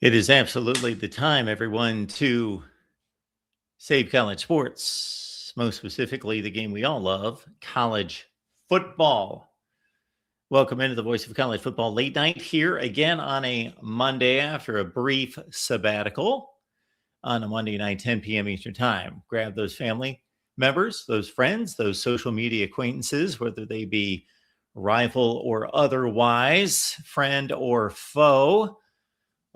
It is absolutely the time, everyone, to save college sports, most specifically the game we all love, college football. Welcome into the Voice of College Football Late Night here again on a Monday after a brief sabbatical on a Monday night, 10 p.m. Eastern Time. Grab those family members, those friends, those social media acquaintances, whether they be rival or otherwise, friend or foe.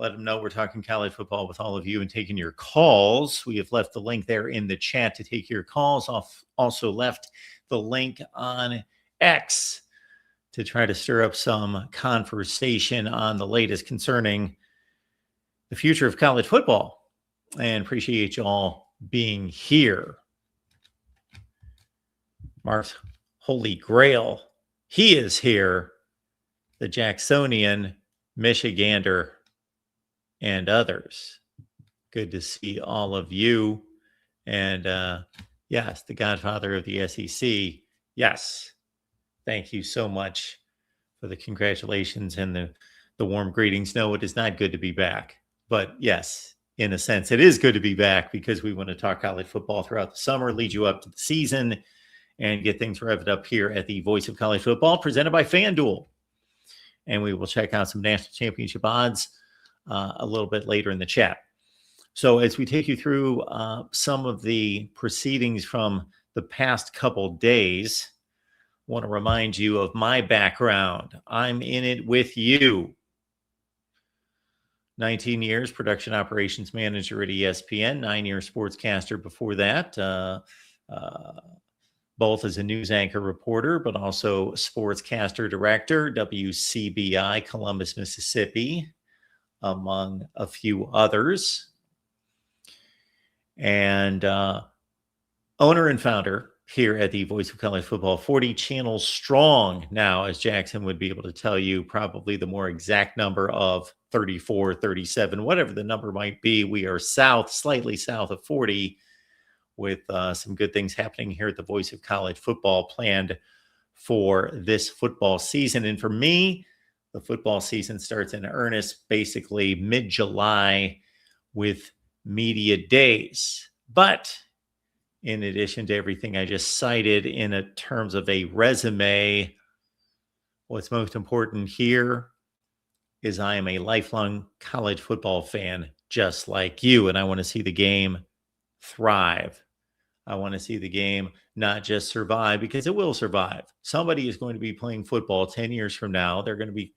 Let them know we're talking college football with all of you and taking your calls. We have left the link there in the chat to take your calls. Also left the link on X to try to stir up some conversation on the latest concerning the future of college football. And appreciate you all being here. Mark's Holy Grail. He is here. The Jacksonian, Michigander, and others. Good to see all of you. And yes, the godfather of the SEC. Yes. Thank you so much for the congratulations and the warm greetings. No, it is not good to be back. But yes, in a sense, it is good to be back because we want to talk college football throughout the summer, lead you up to the season, and get things revved up here at the Voice of College Football, presented by FanDuel. And we will check out some national championship odds a little bit later in the chat. So as we take you through some of the proceedings from the past couple days, I want to remind you of my background. I'm in it with you. 19 years production operations manager at ESPN, 9-year sportscaster before that, both as a news anchor reporter, but also sportscaster director, WCBI, Columbus, Mississippi, among a few others. And owner and founder here at the Voice of College Football, 40 channels strong now, as Jackson would be able to tell you, probably the more exact number of 34, 37, whatever the number might be. We are slightly south of 40, with some good things happening here at the Voice of College Football planned for this football season. And for me, the football season starts in earnest basically mid-July with media days. But in addition to everything I just cited in terms of a resume, what's most important here is I am a lifelong college football fan just like you, and I want to see the game thrive. I want to see the game not just survive, because it will survive. Somebody is going to be playing football 10 years from now. They're going to be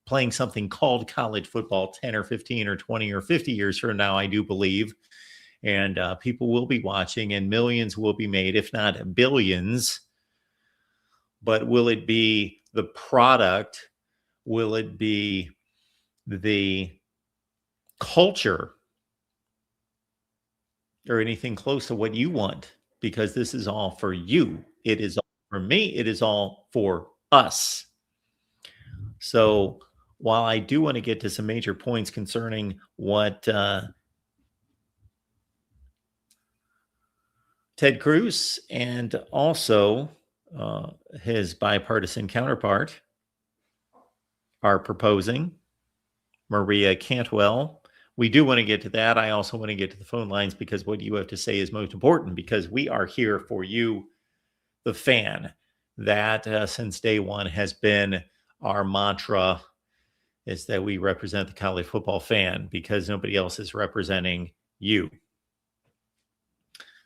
playing something called college football 10 or 15 or 20 or 50 years from now, I do believe. And people will be watching, and millions will be made, if not billions. But will it be the product? Will it be the culture or anything close to what you want? Because this is all for you. It is all for me. It is all for us. So while I do want to get to some major points concerning what Ted Cruz and also his bipartisan counterpart are proposing, Maria Cantwell, we do want to get to that. I also want to get to the phone lines, because what you have to say is most important, because we are here for you, the fan. That since day one has been our mantra, is that we represent the college football fan, because nobody else is representing you.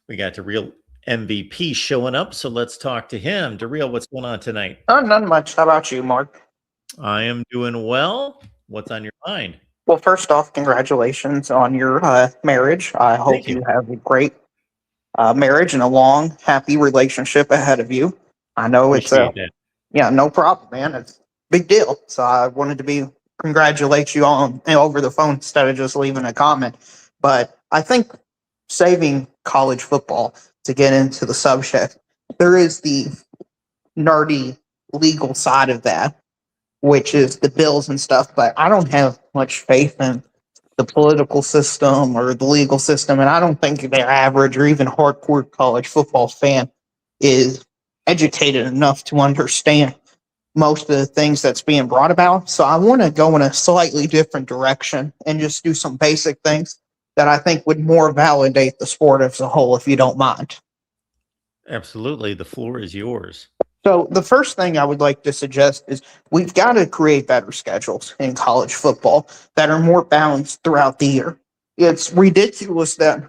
We got DeReal MVP showing up, so let's talk to him. DeReal, what's going on tonight? Not much. How about you, Mark? I am doing well. What's on your mind? Well, first off, congratulations on your marriage. I hope you have a great marriage and a long, happy relationship ahead of you. I know Appreciate that. Yeah, no problem, man. It's a big deal. So I wanted to congratulate you on over the phone instead of just leaving a comment. But I think saving college football, to get into the subject, there is the nerdy legal side of that, which is the bills and stuff, but I don't have much faith in the political system or the legal system, and I don't think their average or even hardcore college football fan is educated enough to understand most of the things that's being brought about. So I want to go in a slightly different direction and just do some basic things that I think would more validate the sport as a whole, if you don't mind. Absolutely. The floor is yours. So the first thing I would like to suggest is we've got to create better schedules in college football that are more balanced throughout the year. It's ridiculous that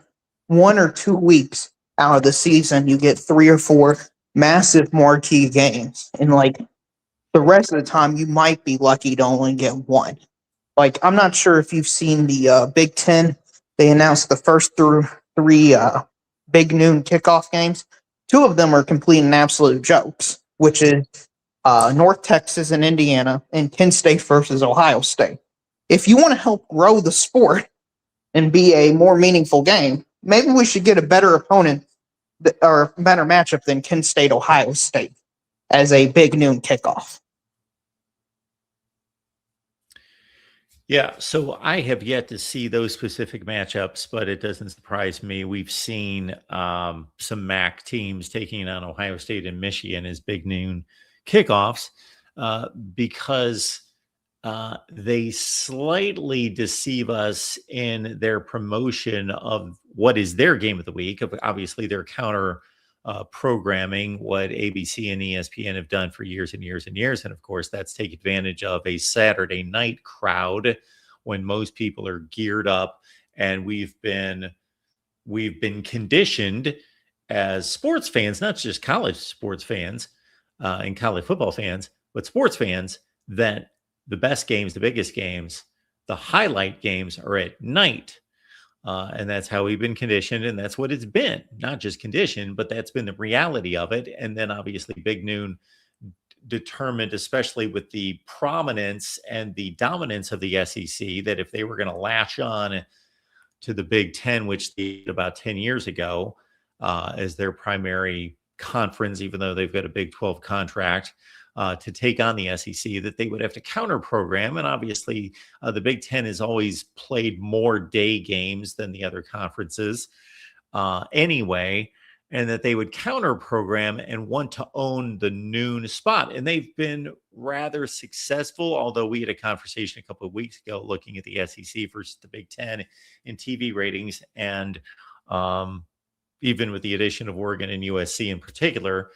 1 or 2 weeks out of the season you get 3 or 4 massive marquee games, and like the rest of the time you might be lucky to only get one. Like, I'm not sure if you've seen the Big Ten. They announced the first through three big noon kickoff games. Two of them are complete and absolute jokes, which is North Texas and Indiana, and Kent State versus Ohio State. If you want to help grow the sport and be a more meaningful game, maybe we should get a better opponent or better matchup than Kent State, Ohio State as a big noon kickoff. Yeah, so I have yet to see those specific matchups, but it doesn't surprise me. We've seen some MAC teams taking on Ohio State and Michigan as big noon kickoffs because they slightly deceive us in their promotion of what is their game of the week. Obviously, their counter programming, what ABC and ESPN have done for years and years and years. And of course, that's take advantage of a Saturday night crowd when most people are geared up. And we've been conditioned as sports fans, not just college sports fans and college football fans, but sports fans, that the best games, the biggest games, the highlight games are at night. And that's how we've been conditioned. And that's what it's been, not just conditioned, but that's been the reality of it. And then obviously Big Noon determined, especially with the prominence and the dominance of the SEC, that if they were going to latch on to the Big Ten, which they did about 10 years ago as their primary conference, even though they've got a Big 12 contract, to take on the SEC, that they would have to counter program. And obviously, the Big Ten has always played more day games than the other conferences anyway, and that they would counter program and want to own the noon spot. And they've been rather successful, although we had a conversation a couple of weeks ago looking at the SEC versus the Big Ten in TV ratings. And even with the addition of Oregon and USC in particular,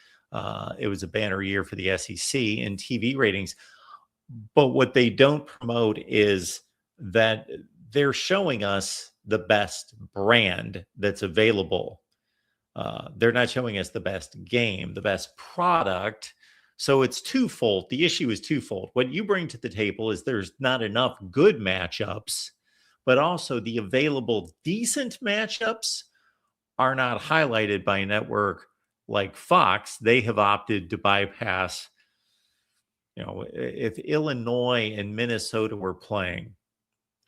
it was a banner year for the SEC in TV ratings. But what they don't promote is that they're showing us the best brand that's available. They're not showing us the best game, the best product. So it's twofold. The issue is twofold. What you bring to the table is there's not enough good matchups, but also the available decent matchups are not highlighted by a network like Fox. They have opted to bypass, if Illinois and Minnesota were playing,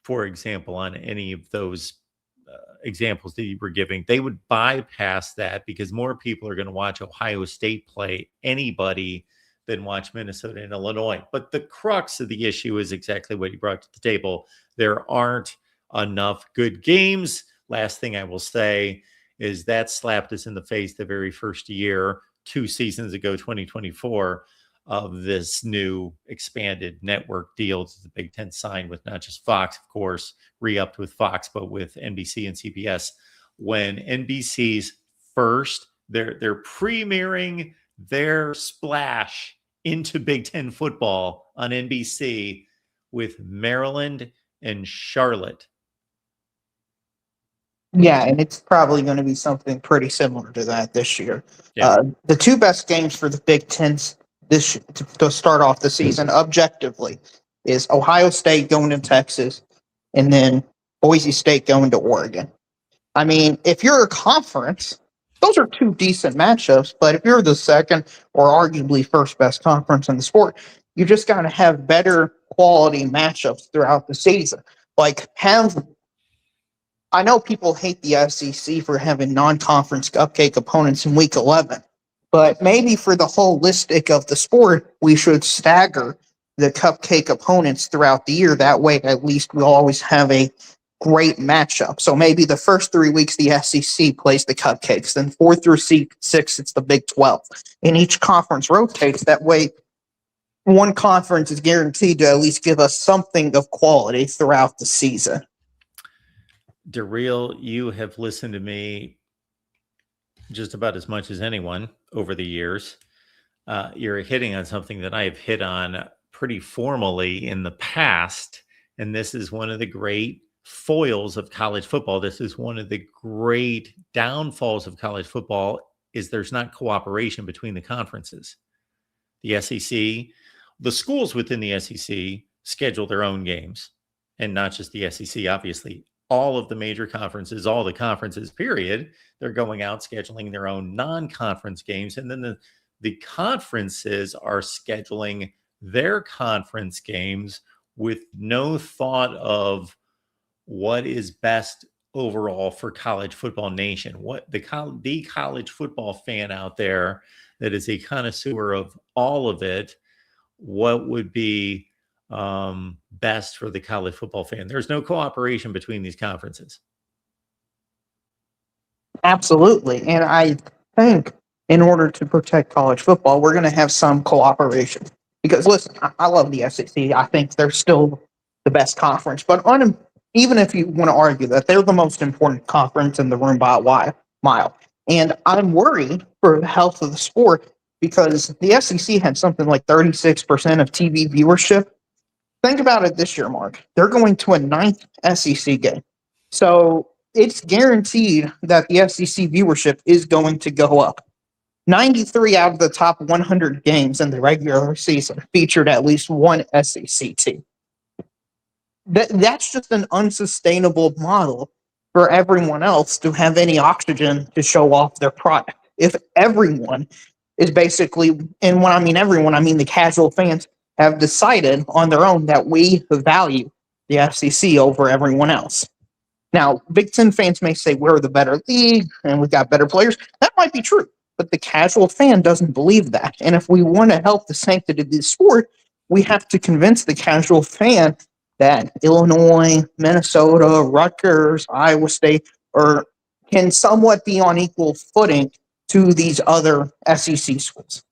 for example, on any of those examples that you were giving, they would bypass that because more people are going to watch Ohio State play anybody than watch Minnesota and Illinois. But the crux of the issue is exactly what you brought to the table. There aren't enough good games. Last thing I will say is that slapped us in the face the very first year, 2 seasons ago, 2024, of this new expanded network deal that the Big Ten signed with not just Fox, of course, re-upped with Fox, but with NBC and CBS. When NBC's first, they're premiering their splash into Big Ten football on NBC with Maryland and Charlotte. Yeah, and it's probably going to be something pretty similar to that this year. Yeah. The 2 best games for the Big Tens to start off the season objectively is Ohio State going to Texas and then Boise State going to Oregon. I mean, if you're a conference, those are 2 decent matchups, but if you're the second or arguably first best conference in the sport, you just got to have better quality matchups throughout the season. Like, I know people hate the SEC for having non-conference cupcake opponents in Week 11, but maybe for the holistic of the sport, we should stagger the cupcake opponents throughout the year. That way, at least we'll always have a great matchup. So maybe the first 3 weeks, the SEC plays the cupcakes. Then 4 through 6, it's the Big 12. And each conference rotates. That way, one conference is guaranteed to at least give us something of quality throughout the season. DeReal, you have listened to me just about as much as anyone over the years. You're hitting on something that I have hit on pretty formally in the past, and this is one of the great foils of college football. This is one of the great downfalls of college football is there's not cooperation between the conferences. The SEC, the schools within the SEC schedule their own games, and not just the SEC, obviously. All of the major conferences, all the conferences, period, they're going out scheduling their own non-conference games. And then the conferences are scheduling their conference games with no thought of what is best overall for college football nation. What the college football fan out there that is a connoisseur of all of it, what would be best for the college football fan? There's no cooperation between these conferences. Absolutely. And I think in order to protect college football, we're going to have some cooperation. Because listen, I love the SEC. I think they're still the best conference. But even if you want to argue that they're the most important conference in the room by a mile, and I'm worried for the health of the sport because the SEC had something like 36% of TV viewership. Think about it this year, Mark. They're going to a 9th SEC game. So it's guaranteed that the SEC viewership is going to go up. 93 out of the top 100 games in the regular season featured at least one SEC team. That's just an unsustainable model for everyone else to have any oxygen to show off their product. If everyone is basically, and when I mean everyone, I mean the casual fans, have decided on their own that we value the FCC over everyone else. Now, Big Ten fans may say we're the better league and we've got better players. That might be true, but the casual fan doesn't believe that. And if we want to help the sanctity of the sport, we have to convince the casual fan that Illinois, Minnesota, Rutgers, Iowa State can somewhat be on equal footing to these other SEC schools.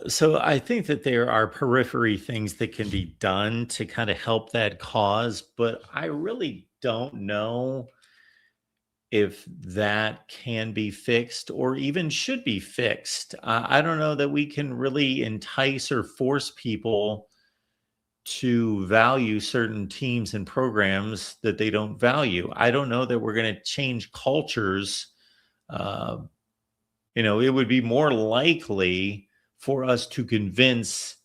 So I think that there are periphery things that can be done to kind of help that cause, but I really don't know if that can be fixed or even should be fixed. I don't know that we can really entice or force people to value certain teams and programs that they don't value. I don't know that we're going to change cultures. It would be more likely for us to convince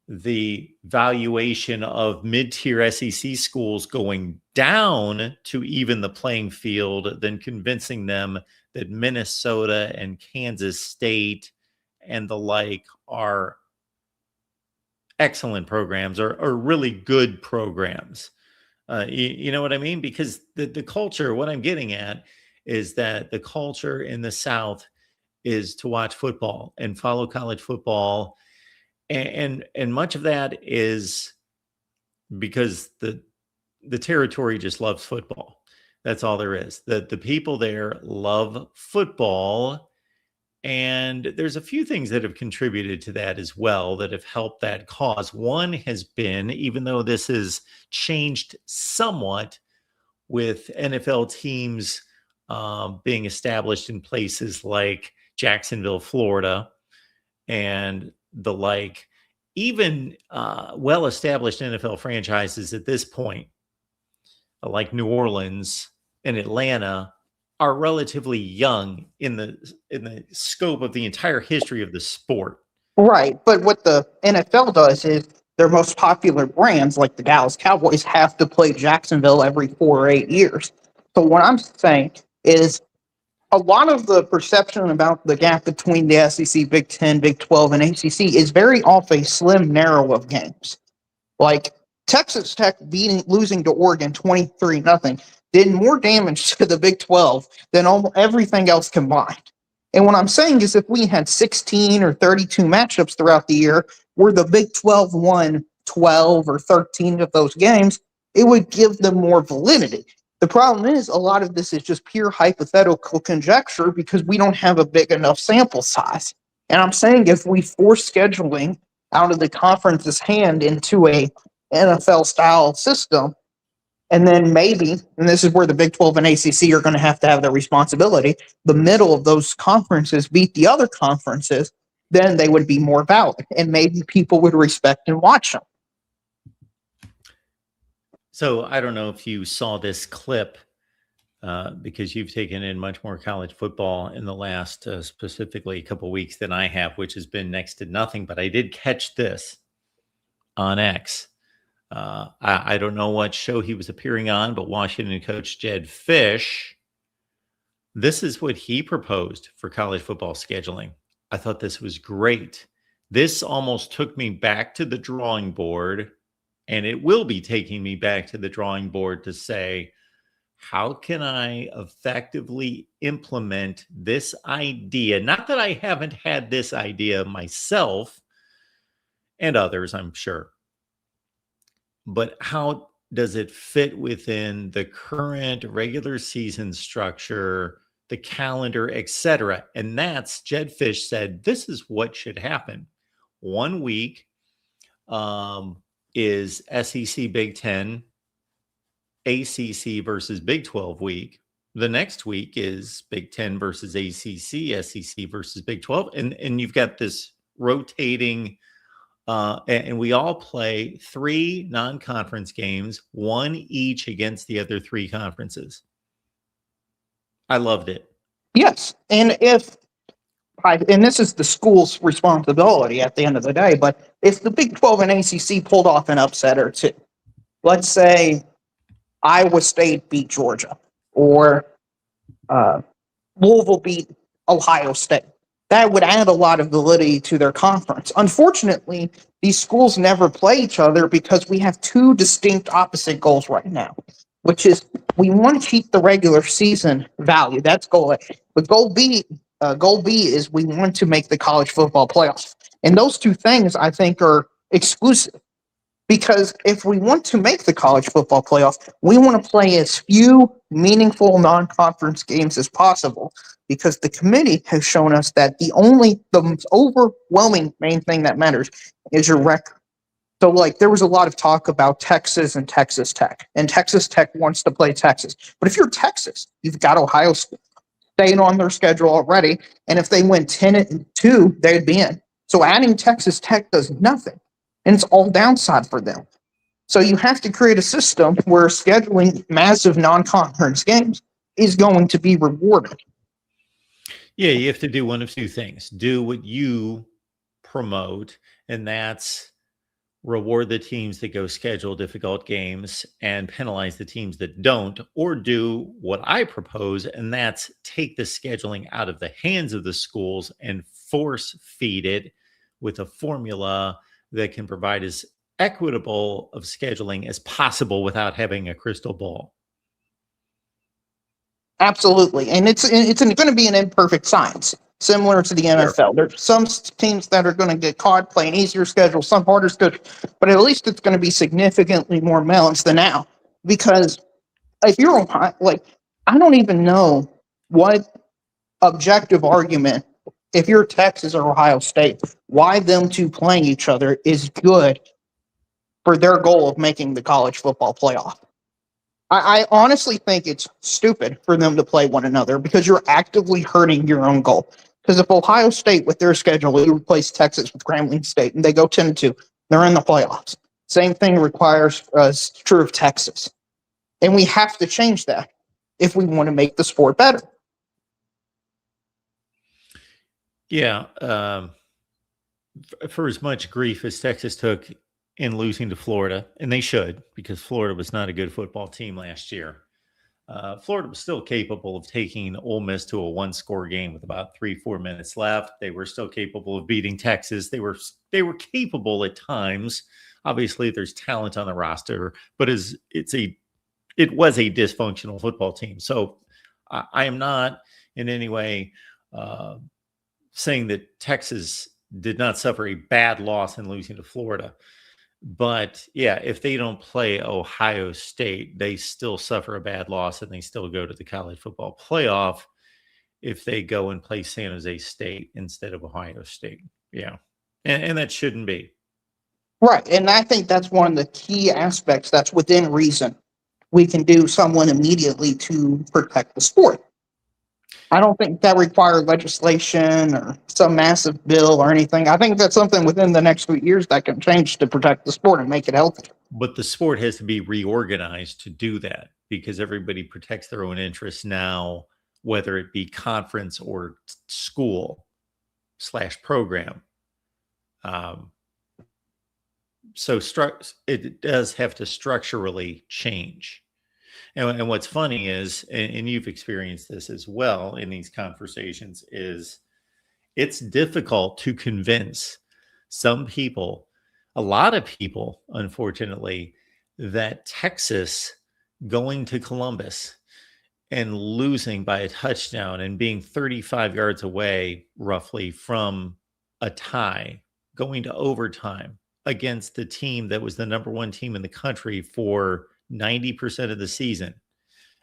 the valuation of mid-tier SEC schools going down to even the playing field than convincing them that Minnesota and Kansas State and the like are excellent programs or really good programs. You know what I mean? Because the culture, what I'm getting at is that the culture in the South is to watch football and follow college football. And much of that is because the territory just loves football. That's all there is. The people there love football. And there's a few things that have contributed to that as well that have helped that cause. One has been, even though this has changed somewhat with NFL teams being established in places like Jacksonville, Florida, and the like, even well-established NFL franchises at this point, like New Orleans and Atlanta, are relatively young in the scope of the entire history of the sport. Right, but what the NFL does is their most popular brands, like the Dallas Cowboys, have to play Jacksonville every 4 or 8 years. So what I'm saying is a lot of the perception about the gap between the SEC, Big Ten, Big 12, and ACC is very off a slim narrow of games. Like Texas Tech losing to Oregon 23-0 did more damage to the Big 12 than everything else combined. And what I'm saying is if we had 16 or 32 matchups throughout the year where the Big 12 won 12 or 13 of those games, it would give them more validity. The problem is a lot of this is just pure hypothetical conjecture because we don't have a big enough sample size. And I'm saying if we force scheduling out of the conference's hand into a NFL style system, and then maybe, and this is where the Big 12 and ACC are going to have their responsibility, the middle of those conferences beat the other conferences, then they would be more valid, and maybe people would respect and watch them. So I don't know if you saw this clip because you've taken in much more college football in the last specifically a couple weeks than I have, which has been next to nothing. But I did catch this on X. I don't know what show he was appearing on, but Washington coach Jedd Fisch, this is what he proposed for college football scheduling. I thought this was great. This almost took me back to the drawing board, and it will be taking me back to the drawing board to say, how can I effectively implement this idea? Not that I haven't had this idea myself and others, I'm sure, but how does it fit within the current regular season structure, the calendar, etc.? And that's Jedd Fisch said, this is what should happen. 1 week is SEC Big Ten, ACC versus Big 12 week. The next week is Big 10 versus ACC, SEC versus Big 12. And you've got this rotating, and we all play 3 non-conference games, 1 each against the other 3 conferences. I loved it. Yes. And and this is the school's responsibility at the end of the day, but if the Big 12 and ACC pulled off an upset or two, let's say Iowa State beat Georgia, or Louisville beat Ohio State, that would add a lot of validity to their conference. Unfortunately, these schools never play each other because we have 2 distinct opposite goals right now, which is we want to keep the regular season value. That's goal A. But goal B is we want to make the college football playoff. And those 2 things, I think, are exclusive. Because if we want to make the college football playoff, we want to play as few meaningful non-conference games as possible. Because the committee has shown us that the most overwhelming main thing that matters is your record. So, like, there was a lot of talk about Texas and Texas Tech, and Texas Tech wants to play Texas. But if you're Texas, you've got Ohio State on their schedule already, and if they win 10-2, they'd be in. So adding Texas Tech does nothing. And it's all downside for them. So you have to create a system where scheduling massive non-conference games is going to be rewarded. Yeah, you have to do one of 2 things. Do what you promote, and that's reward the teams that go schedule difficult games and penalize the teams that don't, or do what I propose, and that's take the scheduling out of the hands of the schools and force feed it with a formula that can provide as equitable of scheduling as possible without having a crystal ball. Absolutely. And it's going to be an imperfect science, similar to the NFL. Sure. There's some teams that are going to get caught playing easier schedules, some harder schedules, but at least it's going to be significantly more balanced than now. Because if you're like, I don't even know what objective argument, if you're Texas or Ohio State, why them 2 playing each other is good for their goal of making the college football playoff. I honestly think it's stupid for them to play one another because you're actively hurting your own goal. Because if Ohio State, with their schedule, we replace Texas with Grambling State, and they go 10-2, they're in the playoffs. Same thing is true of Texas. And we have to change that if we want to make the sport better. Yeah. For as much grief as Texas took in losing to Florida, and they should, because Florida was not a good football team last year, Florida was still capable of taking Ole Miss to a 1-score game with about 3-4 minutes left. They were still capable of beating Texas. They were capable at times. Obviously, there's talent on the roster, but it was a dysfunctional football team. So I am not in any way saying that Texas did not suffer a bad loss in losing to Florida. But yeah, if they don't play Ohio State, they still suffer a bad loss and they still go to the college football playoff. if they go and play San Jose State instead of Ohio State. Yeah. And that shouldn't be. Right. And I think that's one of the key aspects that's within reason we can do someone immediately to protect the sport. I don't think that requires legislation or some massive bill or anything. I think that's something within the next few years that can change to protect the sport and make it healthy. But the sport has to be reorganized to do that because everybody protects their own interests now, whether it be conference or school/program. So it does have to structurally change. And what's funny is, and you've experienced this as well in these conversations, is it's difficult to convince some people, a lot of people, unfortunately, that Texas going to Columbus and losing by a touchdown and being 35 yards away, roughly, from a tie, going to overtime against the team that was the number one team in the country for 90% of the season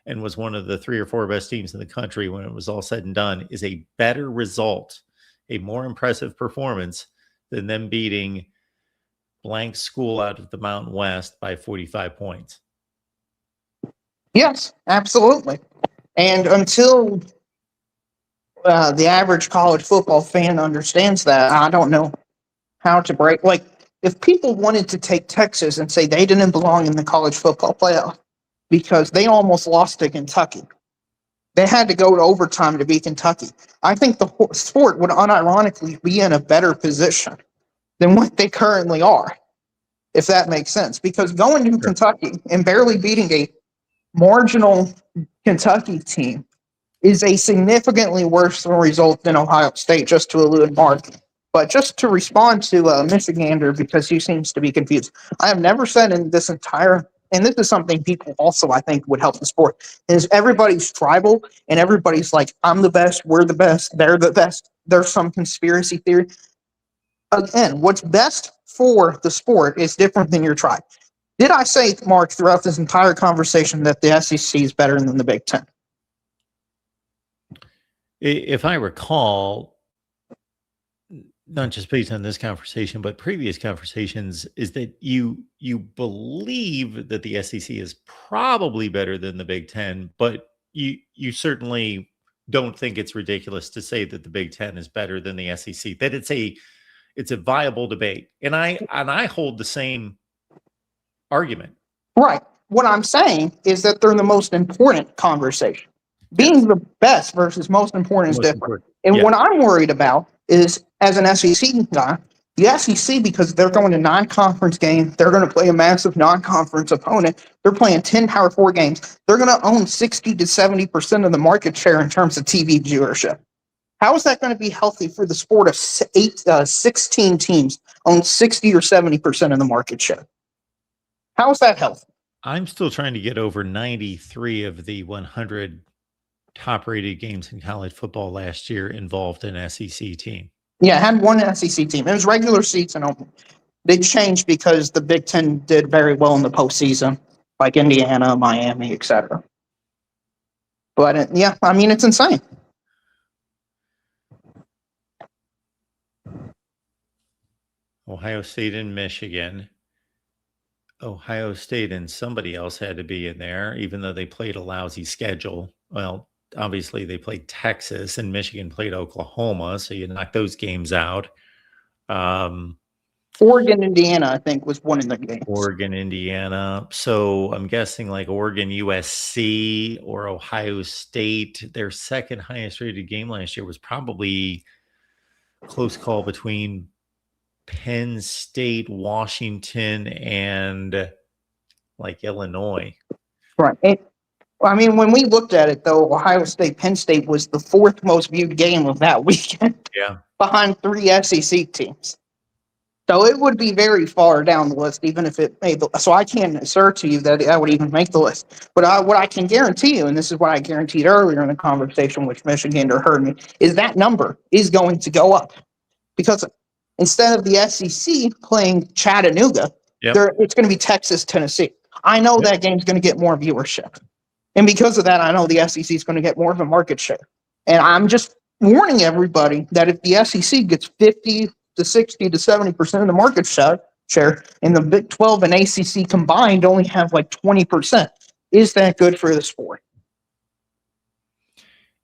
and was one of the 3 or 4 best teams in the country when it was all said and done, is a better result, a more impressive performance than them beating blank school out of the Mountain West by 45 points. Yes, absolutely. And until the average college football fan understands that, I don't know how to break. Like, if people wanted to take Texas and say they didn't belong in the college football playoff because they almost lost to Kentucky, they had to go to overtime to beat Kentucky, I think the sport would unironically be in a better position than what they currently are, if that makes sense. Because going to Kentucky and barely beating a marginal Kentucky team is a significantly worse result than Ohio State, just to elude Mark. But just to respond to Michigander, because he seems to be confused, I have never said in this entire, and this is something people also I think would help the sport, is everybody's tribal and everybody's like, I'm the best, we're the best, they're the best. There's some conspiracy theory. Again, what's best for the sport is different than your tribe. Did I say, Mark, throughout this entire conversation that the SEC is better than the Big Ten? If I recall, not just based on this conversation, but previous conversations, is that you believe that the SEC is probably better than the Big Ten, but you certainly don't think it's ridiculous to say that the Big Ten is better than the SEC, that it's a viable debate. And I hold the same argument. Right. What I'm saying is that they're the most important conversation. Being the best versus most important is different. And what I'm worried about is, as an SEC guy, the SEC, because they're going to non-conference games, they're going to play a massive non-conference opponent. They're playing 10 Power 4 games. They're going to own 60 to 70% of the market share in terms of TV viewership. How is that going to be healthy for the sport of 16 teams own 60 or 70% of the market share? How is that healthy? I'm still trying to get over 93 of the 100 top-rated games in college football last year involved an SEC team. Yeah, it had one SEC team. It was regular season only. They changed because the Big Ten did very well in the postseason, like Indiana, Miami, etc. But yeah, I mean, it's insane. Ohio State and Michigan. Ohio State and somebody else had to be in there, even though they played a lousy schedule. Well, obviously they played Texas and Michigan played Oklahoma, so you knock those games out. Oregon, Indiana, I think, was one of the games. Oregon, Indiana. So I'm guessing like Oregon, USC, or Ohio State. Their second highest rated game last year was probably a close call between Penn State, Washington, and like Illinois. Right. I mean, when we looked at it, though, Ohio State, Penn State was the 4th most viewed game of that weekend. Yeah. Behind 3 SEC teams. So it would be very far down the list, even if it made the list. So I can't assert to you that that would even make the list. But what I can guarantee you, and this is what I guaranteed earlier in the conversation, which Michigander heard me, is that number is going to go up. Because instead of the SEC playing Chattanooga, it's going to be Texas, Tennessee. I know that game's going to get more viewership. And because of that, I know the SEC is going to get more of a market share. And I'm just warning everybody that if the SEC gets 50 to 60 to 70% of the market share, and the Big 12 and ACC combined only have like 20%, is that good for the sport?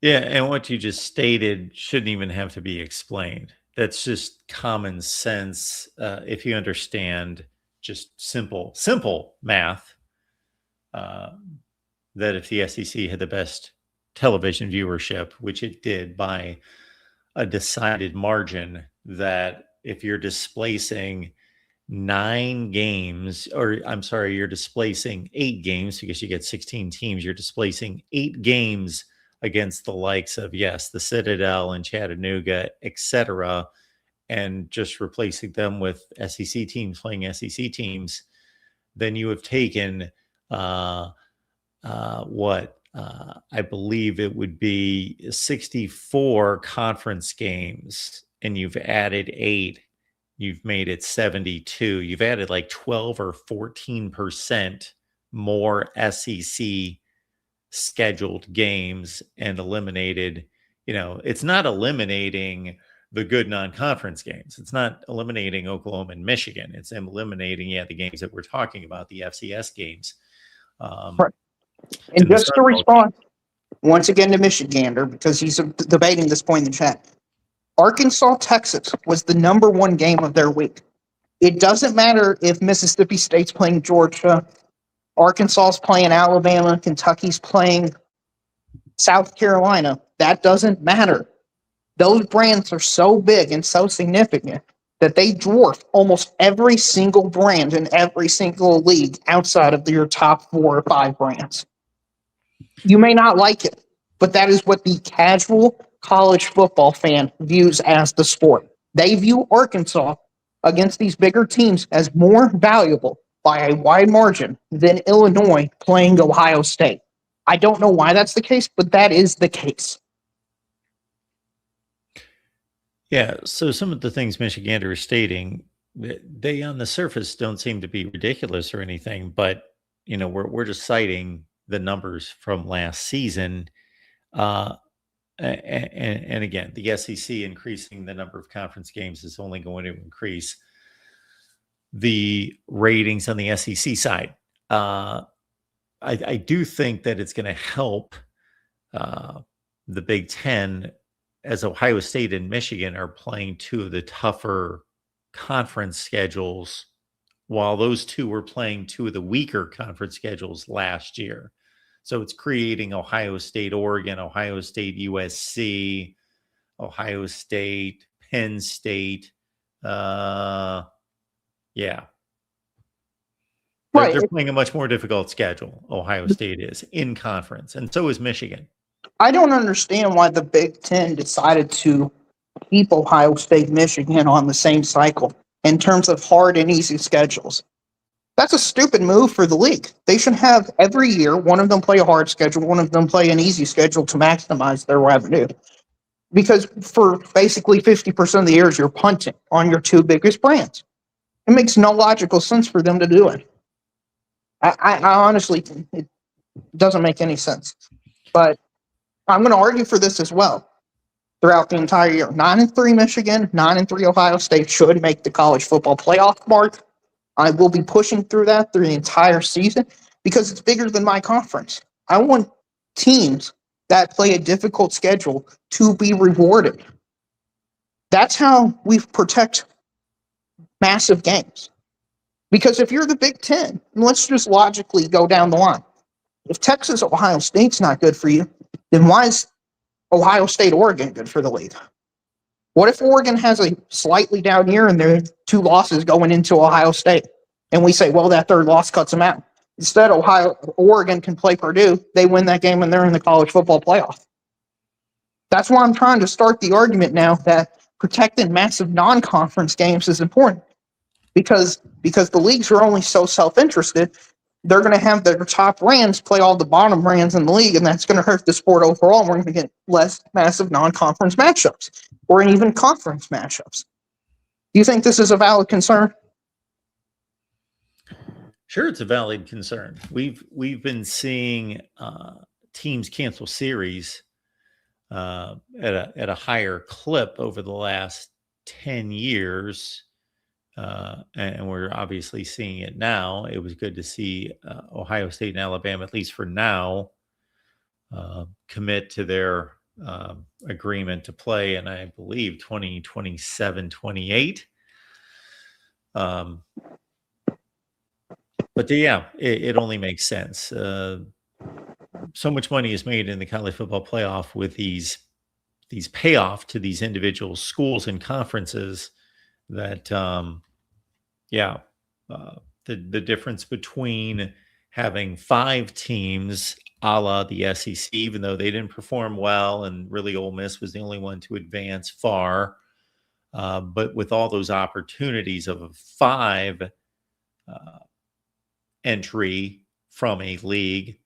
Yeah, and what you just stated shouldn't even have to be explained. That's just common sense. If you understand just simple math, uh, that if the SEC had the best television viewership, which it did by a decided margin, that if you're displacing 9 games, or I'm sorry, you're displacing 8 games because you get 16 teams, you're displacing 8 games against the likes of, yes, the Citadel and Chattanooga, etc., and just replacing them with SEC teams playing SEC teams, then you have taken what I believe it would be 64 conference games, and you've added 8. You've made it 72. You've added like 12 or 14% more SEC scheduled games and eliminated, it's not eliminating the good non-conference games. It's not eliminating Oklahoma and Michigan. It's eliminating, the games that we're talking about, the FCS games. Right. And And the just Sun to Belt. respond once again to Michigander, because he's debating this point in the chat, Arkansas, Texas was the #1 game of their week. It doesn't matter if Mississippi State's playing Georgia, Arkansas's playing Alabama, Kentucky's playing South Carolina. That doesn't matter. Those brands are so big and so significant that they dwarf almost every single brand in every single league outside of your top 4 or 5 brands. You may not like it, but that is what the casual college football fan views as the sport. They view Arkansas against these bigger teams as more valuable by a wide margin than Illinois playing Ohio State. I don't know why that's the case, but that is the case. Yeah, so some of the things Michigander is stating, they on the surface don't seem to be ridiculous or anything, but we're just citing the numbers from last season. And again, the SEC increasing the number of conference games is only going to increase the ratings on the SEC side. I do think that it's going to help the Big Ten, as Ohio State and Michigan are playing 2 of the tougher conference schedules, while those 2 were playing 2 of the weaker conference schedules last year. So it's creating Ohio State, Oregon, Ohio State, USC, Ohio State, Penn State. Yeah. Right. They're playing a much more difficult schedule, Ohio State is, in conference, and so is Michigan. I don't understand why the Big Ten decided to keep Ohio State, Michigan on the same cycle in terms of hard and easy schedules. That's a stupid move for the league. They should have every year one of them play a hard schedule, one of them play an easy schedule to maximize their revenue. Because for basically 50% of the years, you're punting on your 2 biggest brands. It makes no logical sense for them to do it. I honestly, it doesn't make any sense. But I'm going to argue for this as well throughout the entire year. 9-3 Michigan, 9-3 Ohio State should make the college football playoff mark. I will be pushing through that through the entire season because it's bigger than my conference. I want teams that play a difficult schedule to be rewarded. That's how we protect massive games. Because if you're the Big Ten, and let's just logically go down the line. If Texas, Ohio State's not good for you, then why is Ohio State, Oregon good for the league? What if Oregon has a slightly down year and there are 2 losses going into Ohio State? And we say, well, that 3rd loss cuts them out. Instead, Oregon can play Purdue. They win that game and they're in the college football playoff. That's why I'm trying to start the argument now that protecting massive non-conference games is important. Because the leagues are only so self-interested, they're going to have their top brands play all the bottom brands in the league, and that's going to hurt the sport overall. We're going to get less massive non-conference matchups or even conference matchups. Do you think this is a valid concern? Sure, it's a valid concern. We've been seeing teams cancel series at a higher clip over the last 10 years. And we're obviously seeing it now. It was good to see Ohio State and Alabama, at least for now, commit to their agreement to play, and I believe 2027, 28. But yeah, it only makes sense. So much money is made in the college football playoff with these payoff to these individual schools and conferences that yeah, the difference between having 5 teams a la the SEC, even though they didn't perform well, and really Ole Miss was the only one to advance far. But with all those opportunities of a 5 entry from a league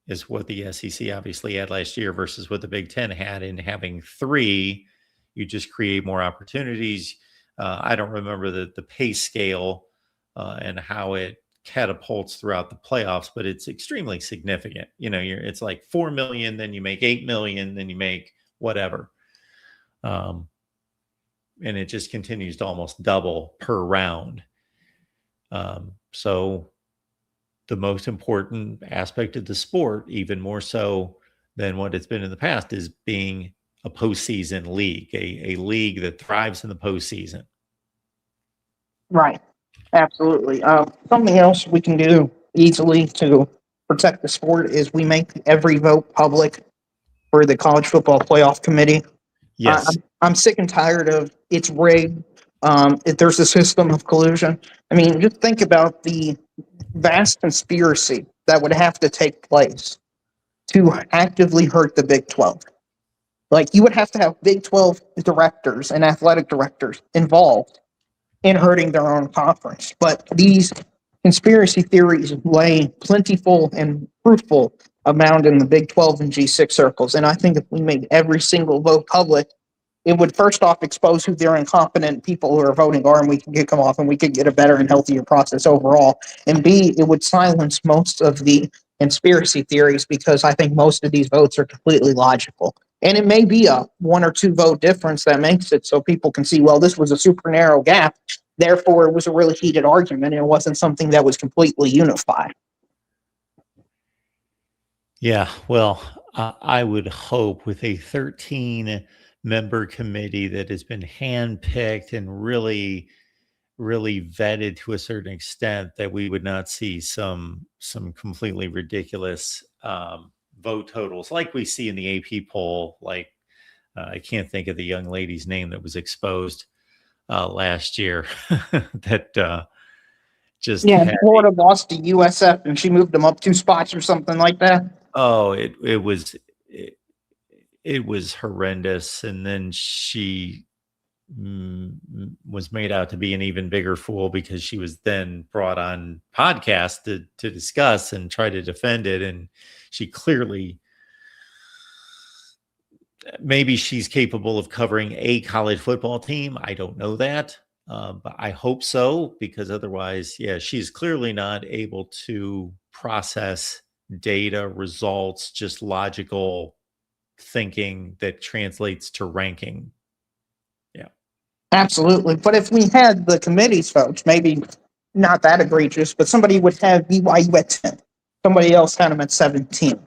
is what the SEC obviously had last year versus what the Big Ten had. In having 3, you just create more opportunities. I don't remember the pay scale and how it catapults throughout the playoffs, but it's extremely significant. It's like 4 million, then you make 8 million, then you make whatever. And it just continues to almost double per round. So the most important aspect of the sport, even more so than what it's been in the past, is being a postseason league, a league that thrives in the postseason. Right. Absolutely. Something else we can do easily to protect the sport is we make every vote public for the college football playoff committee. Yes. I'm sick and tired of it's rigged. If there's a system of collusion. I mean, just think about the vast conspiracy that would have to take place to actively hurt the Big 12. Like, you would have to have Big 12 directors and athletic directors involved in hurting their own conference. But these conspiracy theories lay plentiful and fruitful amount in the Big 12 and G6 circles. And I think if we made every single vote public, it would first off expose who their incompetent people who are voting are, and we can get them off, and we could get a better and healthier process overall. And B, it would silence most of the conspiracy theories, because I think most of these votes are completely logical. And it may be a 1 or 2 vote difference that makes it so people can see, well, this was a super narrow gap. Therefore, it was a really heated argument. And it wasn't something that was completely unified. Yeah. Well, I would hope with a 13-member committee that has been handpicked and really vetted to a certain extent, that we would not see some completely ridiculous vote totals like we see in the AP poll. Like I can't think of the young lady's name that was exposed last year that just Yeah, had Florida lost to USF, and she moved them up 2 spots or something like that. it was horrendous. And then she was made out to be an even bigger fool, because she was then brought on podcast to discuss and try to defend it. And she clearly, maybe she's capable of covering a college football team. I don't know that. But I hope so, because otherwise, yeah, she's clearly not able to process data, results, just logical thinking that translates to ranking. Yeah. Absolutely. But if we had the committee's votes, maybe not that egregious, but somebody would have BYU at 10. Somebody else had them at 17.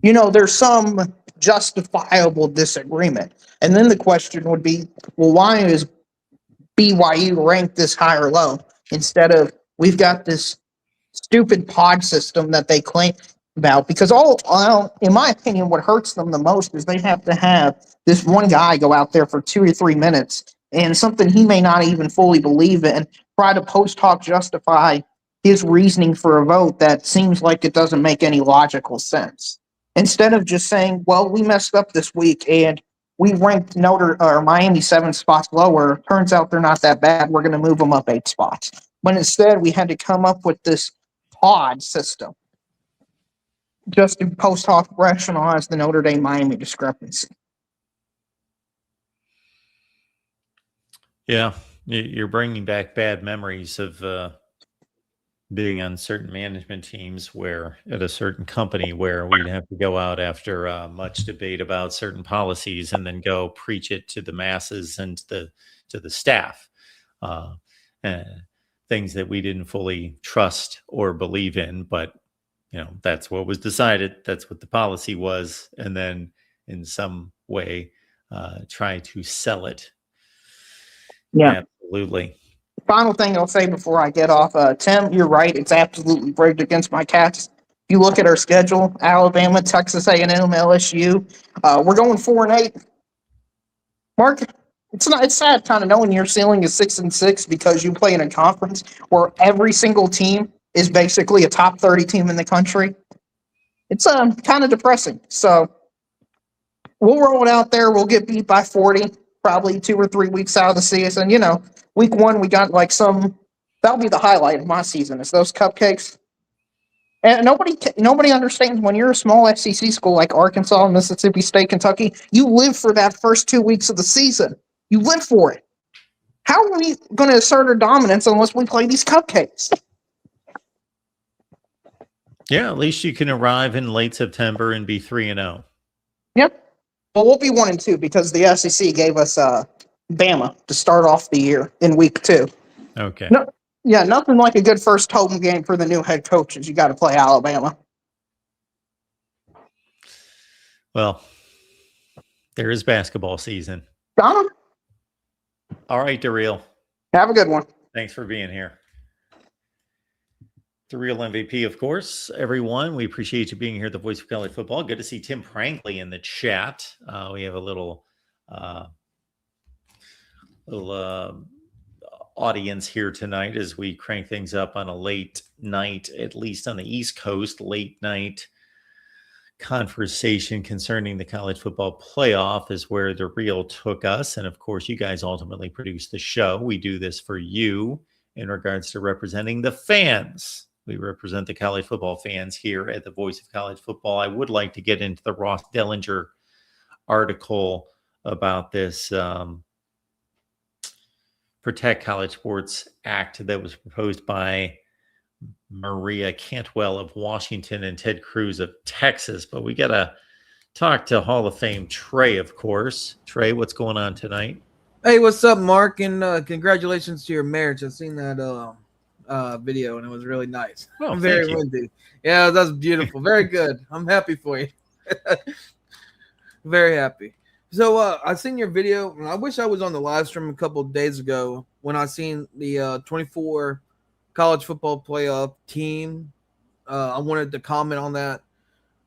There's some justifiable disagreement. And then the question would be, well, why is BYU ranked this high or low, instead of we've got this stupid pod system that they claim about? Because in my opinion, what hurts them the most is they have to have this one guy go out there for 2 or 3 minutes and something he may not even fully believe in, try to post hoc justify his reasoning for a vote that seems like it doesn't make any logical sense. Instead of just saying, well, we messed up this week and we ranked Miami 7 spots lower. Turns out they're not that bad. We're going to move them up 8 spots. But instead, we had to come up with this pod system just to post hoc rationalize the Notre Dame Miami discrepancy. Yeah, you're bringing back bad memories of being on certain management teams where at a certain company where we'd have to go out after much debate about certain policies and then go preach it to the masses and to the staff. Uh, uh, Things that we didn't fully trust or believe in, but that's what was decided. That's what the policy was, and then in some way try to sell it. Yeah. Absolutely. Final thing I'll say before I get off, Tim, you're right. It's absolutely rigged against my Cats. If you look at our schedule, Alabama, Texas A&M, LSU, we're going 4-8. Mark, it's sad kind of knowing your ceiling is 6-6 because you play in a conference where every single team is basically a top 30 team in the country. It's kind of depressing. So we'll roll it out there. We'll get beat by 40, probably 2 or 3 weeks out of the season. Week 1 we got like that'll be the highlight of my season is those cupcakes. And nobody understands when you're a small SEC school like Arkansas, Mississippi State, Kentucky, you live for that first 2 weeks of the season. You live for it. How are we going to assert our dominance unless we play these cupcakes? Yeah, at least you can arrive in late September and be 3-0. Yep. Well, we'll be 1-2 because the SEC gave us Bama to start off the year in week 2. Okay. No, yeah, nothing like a good first home game for the new head coaches. You got to play Alabama. Well, there is basketball season. Got him. All right, Daryl. Have a good one. Thanks for being here. The real MVP, of course, everyone. We appreciate you being here at the Voice of College Football. Good to see Tim Prankley in the chat. We have a little audience here tonight as we crank things up on a late night, at least on the East Coast, late night conversation concerning the college football playoff is where the real took us. And of course, you guys ultimately produce the show. We do this for you in regards to representing the fans. We represent the college football fans here at the Voice of College Football. I would like to get into the Ross Dellinger article about this Protect College Sports Act that was proposed by Maria Cantwell of Washington and Ted Cruz of Texas. But we got to talk to Hall of Fame Trey, of course. Trey, what's going on tonight? Hey, what's up, Mark? And congratulations to your marriage. I've seen that video, and it was really nice. Oh, I'm very windy. Yeah, that's beautiful. Very good. I'm happy for you. Very happy. So I seen your video, and I wish I was on the live stream a couple of days ago when I seen the 24 college football playoff team. I wanted to comment on that.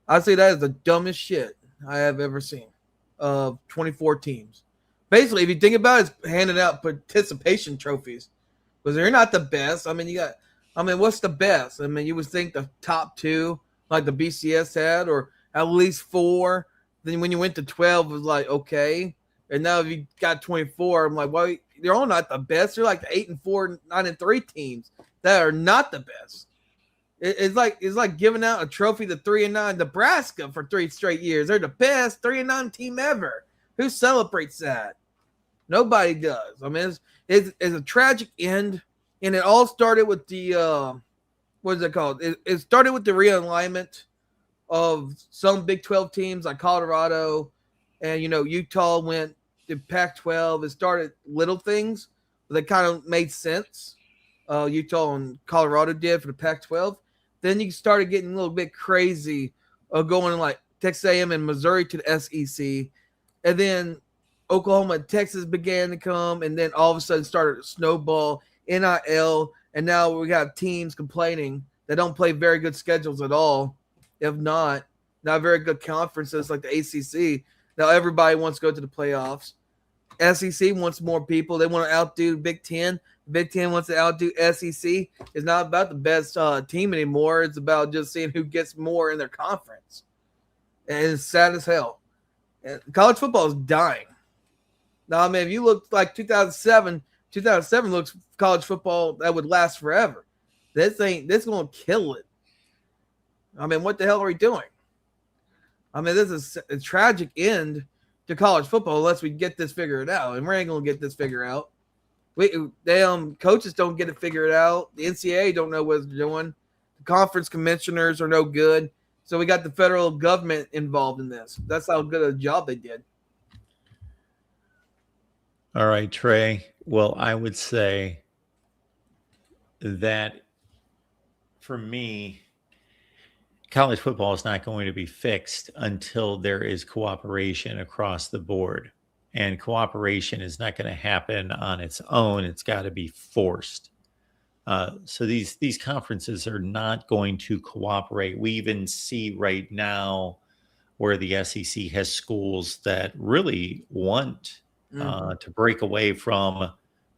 I say that is the dumbest shit I have ever seen. 24 teams. Basically, if you think about it, it's handing out participation trophies because they're not the best. I mean, what's the best? I mean, you would think the top 2, like the BCS had, or at least 4. Then when you went to 12, it was like, okay. And now if you got 24, I'm like, well, they're all not the best. They're like the 8-4, 9-3 teams that are not the best. It's like giving out a trophy to 3-9 Nebraska for 3 straight years. They're the best 3-9 team ever. Who celebrates that? Nobody does. I mean, it's a tragic end, and it all started with the what is it called? It started with the realignment of some Big 12 teams like Colorado, and Utah went to Pac-12. It started little things that kind of made sense. Utah and Colorado did for the Pac-12. Then you started getting a little bit crazy, going like Texas A&M and Missouri to the SEC, and then Oklahoma and Texas began to come, and then all of a sudden started a snowball, NIL, and now we got teams complaining that don't play very good schedules at all. If not very good conferences like the ACC. Now everybody wants to go to the playoffs. SEC wants more people. They want to outdo Big Ten. Big Ten wants to outdo SEC. It's not about the best team anymore. It's about just seeing who gets more in their conference. And it's sad as hell. And college football is dying. Now, I mean, if you look like 2007 looks college football that would last forever. This going to kill it. I mean, what the hell are we doing? I mean, this is a tragic end to college football unless we get this figured out. And we ain't going to get this figured out. Coaches don't get it figured out. The NCAA don't know what they're doing. The conference commissioners are no good. So we got the federal government involved in this. That's how good a job they did. All right, Trey. Well, I would say that for me, college football is not going to be fixed until there is cooperation across the board. And cooperation is not going to happen on its own. It's got to be forced. So these conferences are not going to cooperate. We even see right now where the SEC has schools that really want to break away from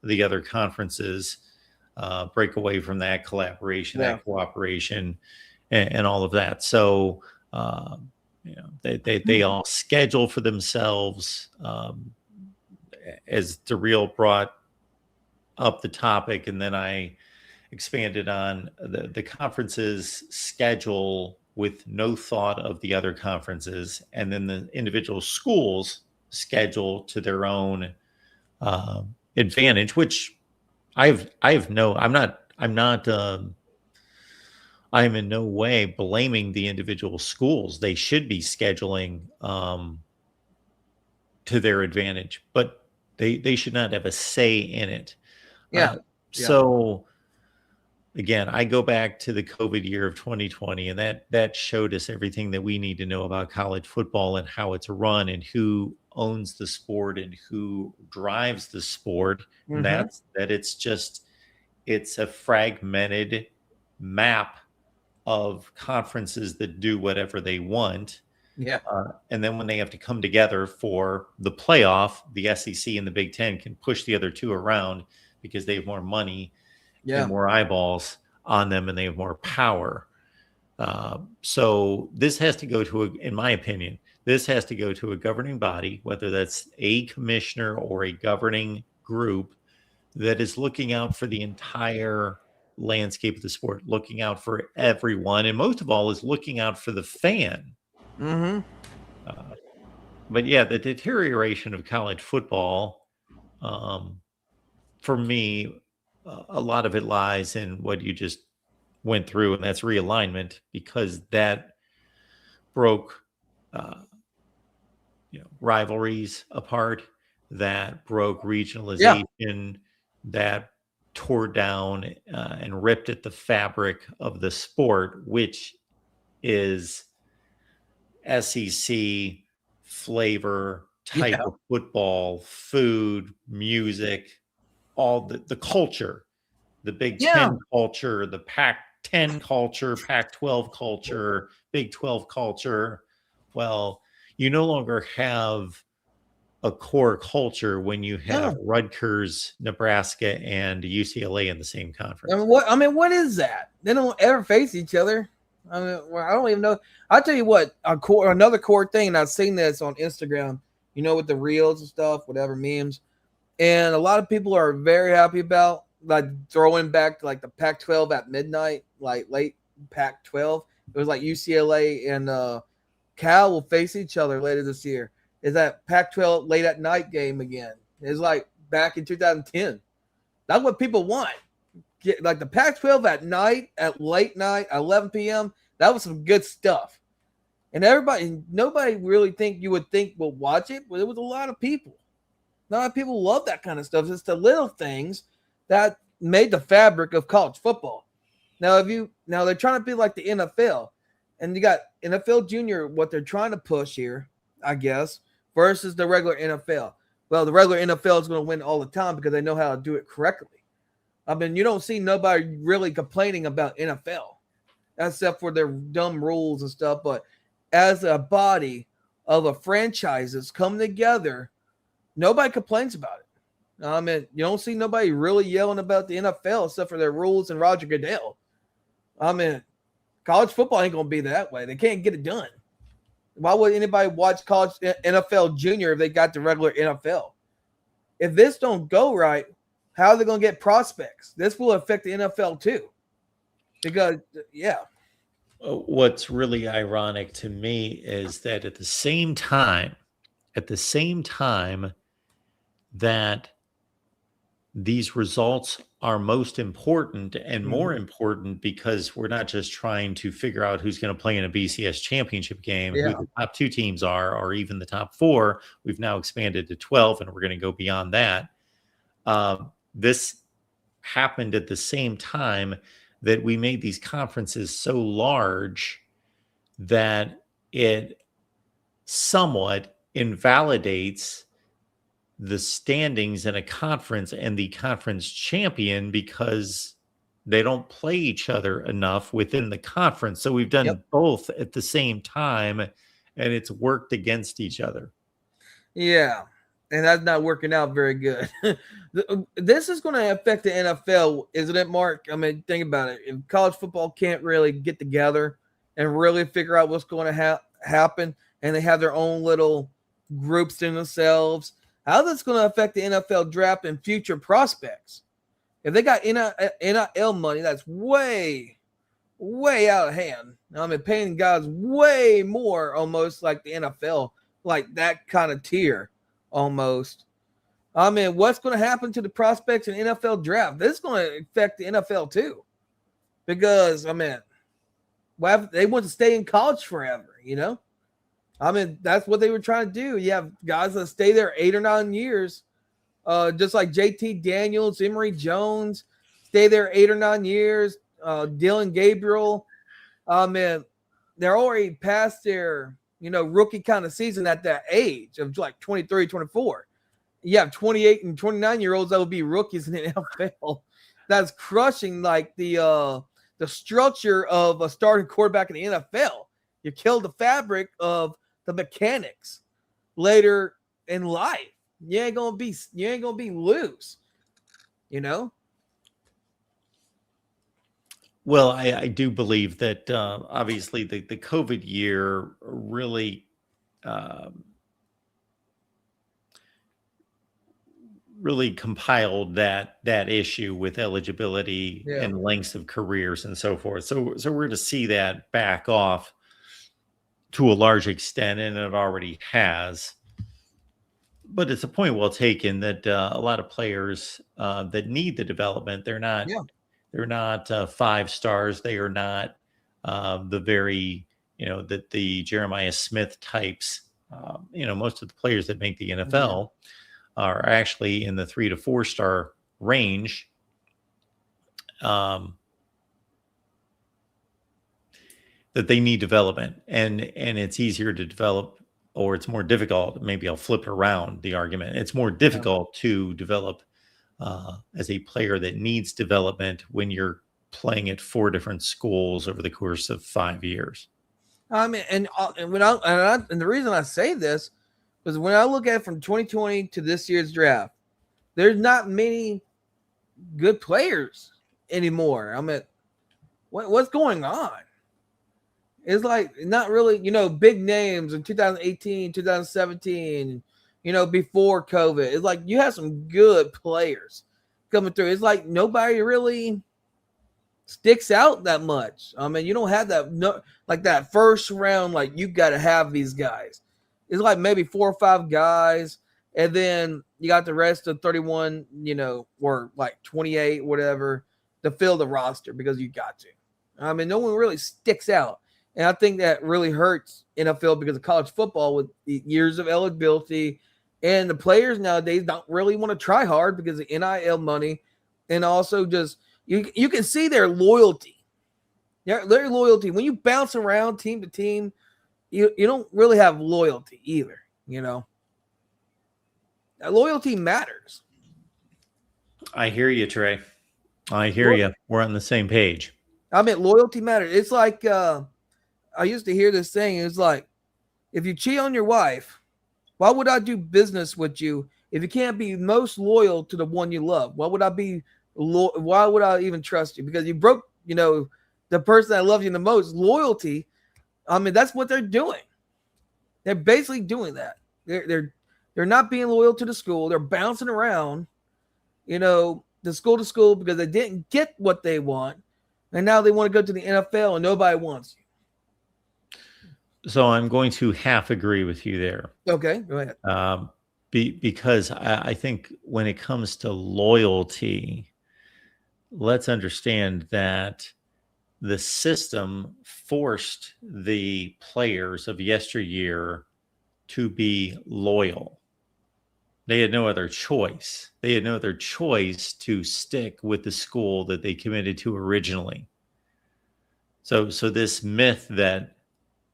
the other conferences, break away from that collaboration, that cooperation, and all of that. So they all schedule for themselves. As Darrell brought up the topic, and then I expanded on the conferences schedule with no thought of the other conferences, and then the individual schools schedule to their own advantage, which I'm in no way blaming the individual schools. They should be scheduling to their advantage, but they should not have a say in it. So again, I go back to the COVID year of 2020, and that showed us everything that we need to know about college football and how it's run and who owns the sport and who drives the sport. And that it's a fragmented map of conferences that do whatever they want. And then when they have to come together for the playoff, the SEC and the Big Ten can push the other two around because they have more money and more eyeballs on them, and they have more power. So this has to go to, in my opinion, this has to go to a governing body, whether that's a commissioner or a governing group that is looking out for the entire landscape of the sport, looking out for everyone, and most of all is looking out for the fan. But yeah, the deterioration of college football, for me, a lot of it lies in what you just went through, and that's realignment, because that broke rivalries apart, that broke regionalization, that tore down and ripped at the fabric of the sport, which is SEC flavor type of football, food, music, all the culture, the Big Ten culture, the Pac-10 culture, Pac-12 culture, Big 12 culture. Well, you no longer have a core culture when you have Rutgers, Nebraska, and UCLA in the same conference. What is that? They don't ever face each other. I don't even know. I'll tell you what, another core thing, and I've seen this on Instagram, with the reels and stuff, whatever, memes. And a lot of people are very happy about like throwing back to like the Pac-12 at midnight, like late Pac-12. It was like UCLA and Cal will face each other later this year. Is that Pac-12 late at night game again? It's like back in 2010. That's what people want. Like the Pac-12 at night, at late night, 11 p.m. That was some good stuff. And nobody really you would think will watch it, but it was a lot of people. A lot of people love that kind of stuff. It's the little things that made the fabric of college football. Now they're trying to be like the NFL, and you got NFL Junior, what they're trying to push here, I guess, versus the regular NFL. Well, the regular NFL is going to win all the time because they know how to do it correctly. You don't see nobody really complaining about NFL, except for their dumb rules and stuff. But as a body of franchises come together, nobody complains about it. You don't see nobody really yelling about the NFL except for their rules and Roger Goodell. College football ain't going to be that way. They can't get it done. Why would anybody watch college NFL Junior if they got the regular NFL? If this don't go right, how are they going to get prospects? This will affect the NFL too. Because, what's really ironic to me is that at the same time that these results are most important and more Mhm. important because we're not just trying to figure out who's going to play in a BCS championship game, who Yeah. the top 2 teams are, or even the top 4. We've now expanded to 12, and we're going to go beyond that. This happened at the same time that we made these conferences so large that it somewhat invalidates the standings in a conference and the conference champion because they don't play each other enough within the conference. So we've Yep. done both at the same time, and it's worked against each other. Yeah. And that's not working out very good. This is going to affect the NFL, isn't it, Mark? I mean, think about it. If college football can't really get together and really figure out what's going to happen, and they have their own little groups in themselves, how that's going to affect the NFL draft and future prospects? If they got NIL money, that's way, way out of hand. I mean, paying guys way more, almost like the NFL, like that kind of tier, almost. I mean, what's going to happen to the prospects in NFL draft? This is going to affect the NFL too, because I mean, they want to stay in college forever. I mean, that's what they were trying to do. You have guys that stay there 8 or 9 years, just like JT Daniels, Emory Jones, stay there 8 or 9 years. Dylan Gabriel, man, they're already past their rookie kind of season at that age of like 23, 24. You have 28 and 29-year-olds that will be rookies in the NFL. That's crushing like the structure of a starting quarterback in the NFL. You kill the fabric of the mechanics later in life. You ain't gonna be loose, you know. Well, I do believe that obviously the COVID year really really compiled that issue with eligibility Yeah. and lengths of careers and so forth. So we're going to see that back off to a large extent, and it already has. But it's a point well taken that a lot of players that need the development, they're not Yeah. 5 stars. They are not the very the Jeremiah Smith types. Most of the players that make the NFL are actually in the 3 to 4 star range. That they need development, and it's easier to develop, or it's more difficult. Maybe I'll flip around the argument. It's more difficult to develop as a player that needs development when you're playing at 4 different schools over the course of 5 years. I mean, and the reason I say this is when I look at it from 2020 to this year's draft, there's not many good players anymore. I mean, what's going on? It's like not really, big names in 2018, 2017, before COVID. It's like you have some good players coming through. It's like nobody really sticks out that much. I mean, you don't have that first round, like you got to have these guys. It's like maybe 4 or 5 guys, and then you got the rest of 31, or like 28, whatever, to fill the roster because you got to. I mean, no one really sticks out. And I think that really hurts NFL because of college football with the years of eligibility. And the players nowadays don't really want to try hard because of NIL money. And also just you can see their loyalty. Their loyalty. When you bounce around team to team, you don't really have loyalty either, That loyalty matters. I hear you, Trey. I hear you. We're on the same page. I mean, loyalty matters. It's like I used to hear this saying. It's like, if you cheat on your wife, why would I do business with you if you can't be most loyal to the one you love? Why would I be? Why would I even trust you? Because you broke, the person that loves you the most. Loyalty. I mean, that's what they're doing. They're basically doing that. They're not being loyal to the school. They're bouncing around, the school to school because they didn't get what they want, and now they want to go to the NFL and nobody wants you. So I'm going to half agree with you there. Okay, go ahead. because I think when it comes to loyalty, let's understand that the system forced the players of yesteryear to be loyal. They had no other choice. They had no other choice to stick with the school that they committed to originally. So this myth that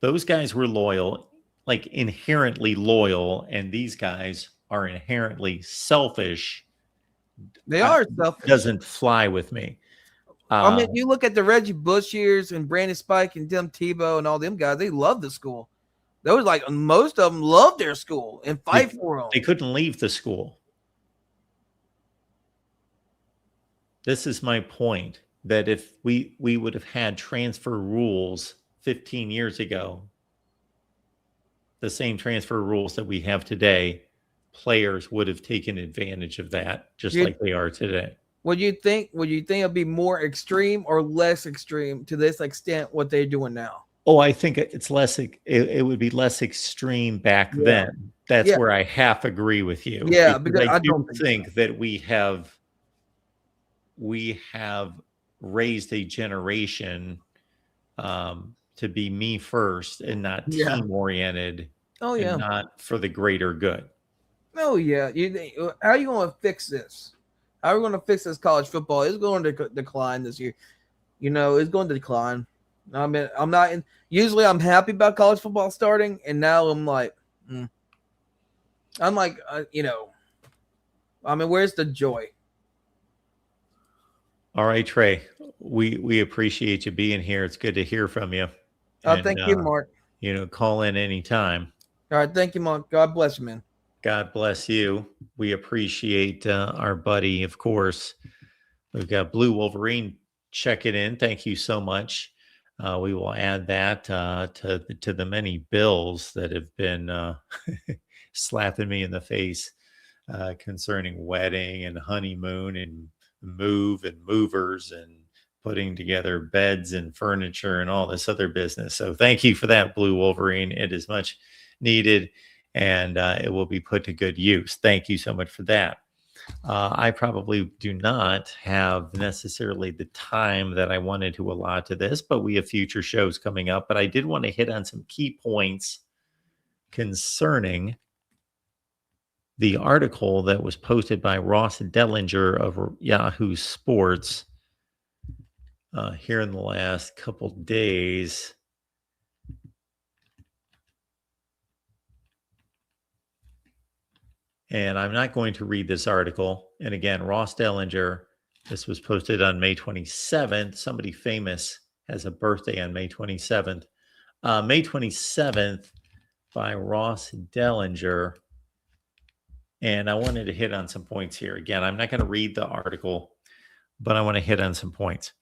those guys were loyal, like inherently loyal, and these guys are inherently selfish, They are selfish. doesn't fly with me. I mean, you look at the Reggie Bush years and Brandon Spike and Tim Tebow and all them guys. They loved the school. There was like most of them loved their school and fight for them. They couldn't leave the school. This is my point, that if we would have had transfer rules 15 years ago, the same transfer rules that we have today, players would have taken advantage of that just like they are today. Would you think it'd be more extreme or less extreme to this extent what they're doing now? Oh, I think it's less. It would be less extreme back then. That's where I half agree with you. Yeah, because I don't think that we have raised a generation to be me first and not team oriented. Oh yeah, and not for the greater good. Oh yeah. How are you going to fix this? How are we going to fix this college football? It's going to decline this year. It's going to decline. I mean, I'm not in. Usually, I'm happy about college football starting, and now I'm like, I mean, where's the joy? All right, Trey. We appreciate you being here. It's good to hear from you. Thank you, Mark. Call in anytime. All right, thank you, Mark. God bless you, man. God bless you. We appreciate our buddy, of course. We've got Blue Wolverine checking in. Thank you so much. We will add that to the many bills that have been slapping me in the face concerning wedding and honeymoon and move and movers and putting together beds and furniture and all this other business. So thank you for that, Blue Wolverine. It is much needed, and it will be put to good use. Thank you so much for that. I probably do not have necessarily the time that I wanted to allot to this, but we have future shows coming up. But I did want to hit on some key points concerning the article that was posted by Ross Dellinger of Yahoo Sports here in the last couple days. And I'm not going to read this article. And again, Ross Dellinger, this was posted on May 27th. Somebody famous has a birthday on May 27th. May 27th by Ross Dellinger. And I wanted to hit on some points here. Again, I'm not going to read the article, but I want to hit on some points.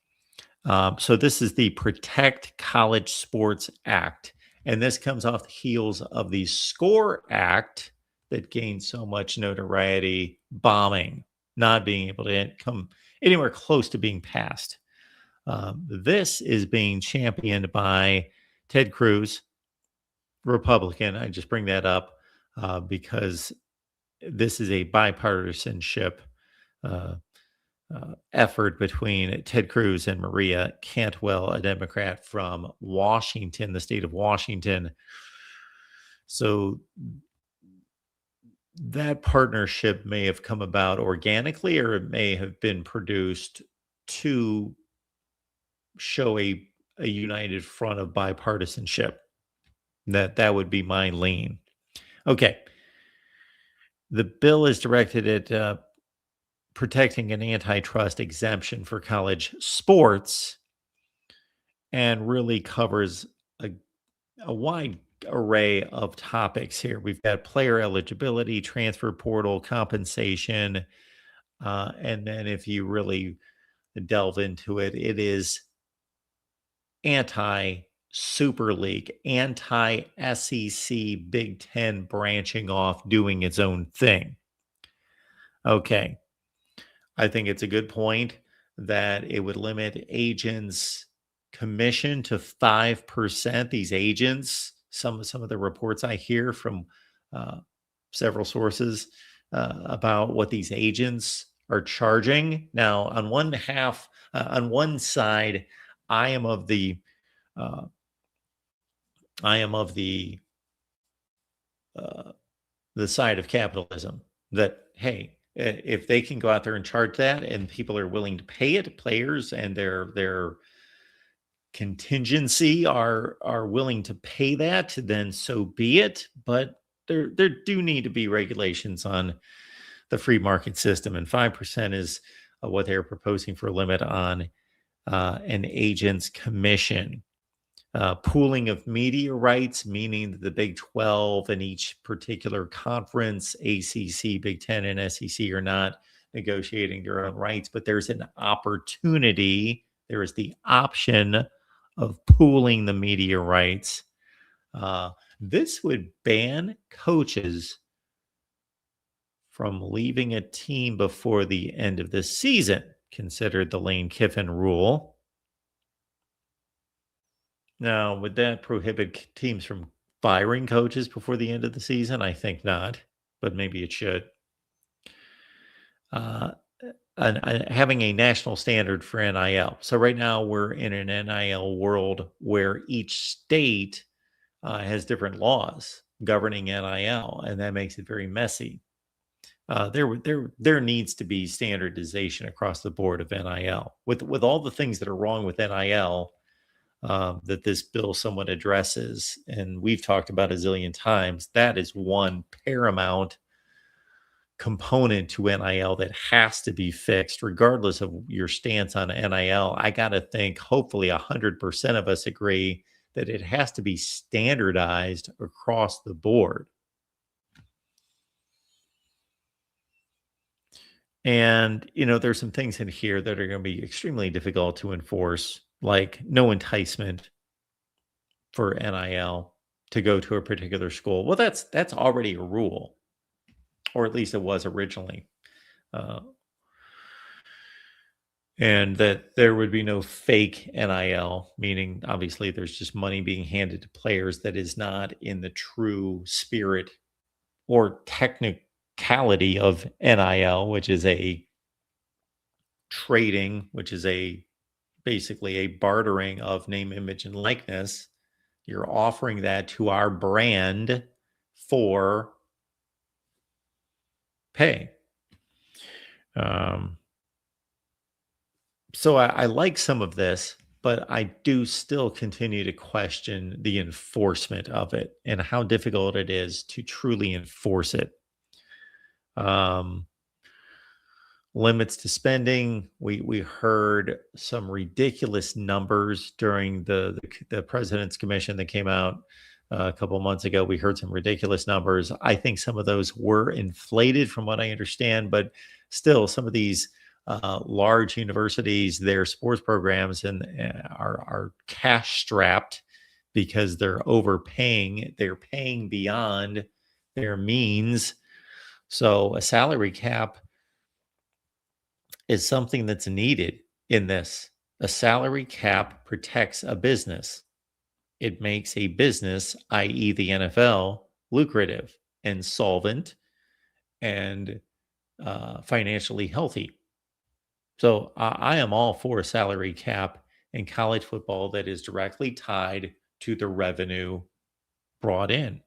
So this is the Protect College Sports Act. And this comes off the heels of the SCORE Act that gained so much notoriety, bombing, not being able to come anywhere close to being passed. This is being championed by Ted Cruz, Republican. I just bring that up because this is a bipartisanship effort between Ted Cruz and Maria Cantwell, a Democrat from Washington, the state of Washington. So that partnership may have come about organically, or it may have been produced to show a united front of bipartisanship. That would be my lean. Okay. The bill is directed at protecting an antitrust exemption for college sports and really covers a wide array of topics here. We've got player eligibility, transfer portal, compensation, and then if you really delve into it, it is anti-Super League, anti-SEC, Big Ten branching off, doing its own thing. Okay. I think it's a good point that it would limit agents' commission to 5%. These agents, some of the reports I hear from several sources about what these agents are charging. Now, on one side, I am of the uh, I am of uh, the side of capitalism that, hey, if they can go out there and charge that and people are willing to pay it, players and their contingency are willing to pay that, then so be it. But there do need to be regulations on the free market system, and 5% is what they're proposing for a limit on an agent's commission. Pooling of media rights, meaning that the Big 12 and each particular conference, ACC, Big 10, and SEC, are not negotiating their own rights, but there's an opportunity, there is the option of pooling the media rights. This would ban coaches from leaving a team before the end of the season, considered the Lane Kiffin rule. Now, would that prohibit teams from firing coaches before the end of the season? I think not, but maybe it should. Uh, Having a national standard for NIL. So right now we're in an NIL world where each state has different laws governing NIL, and that makes it very messy. There needs to be standardization across the board of NIL. With all the things that are wrong with NIL, that this bill somewhat addresses, and we've talked about a zillion times, that is one paramount component to NIL that has to be fixed, regardless of your stance on NIL. I got to think, hopefully, 100% of us agree that it has to be standardized across the board. And, there's some things in here that are going to be extremely difficult to enforce, like no enticement for NIL to go to a particular school. Well, that's already a rule, or at least it was originally. And that there would be no fake NIL, meaning obviously there's just money being handed to players that is not in the true spirit or technicality of NIL, which is a trading, which is basically a bartering of name, image, and likeness. You're offering that to our brand for pay. So I like some of this, but I do still continue to question the enforcement of it and how difficult it is to truly enforce it. Limits to spending. We heard some ridiculous numbers during the president's commission that came out a couple of months ago. We heard some ridiculous numbers. I think some of those were inflated from what I understand, but still some of these large universities, their sports programs are cash strapped because they're overpaying. They're paying beyond their means. So a salary cap is something that's needed in this. A salary cap protects a business. It makes a business, i.e. the NFL, lucrative and solvent and financially healthy. So I am all for a salary cap in college football that is directly tied to the revenue brought in.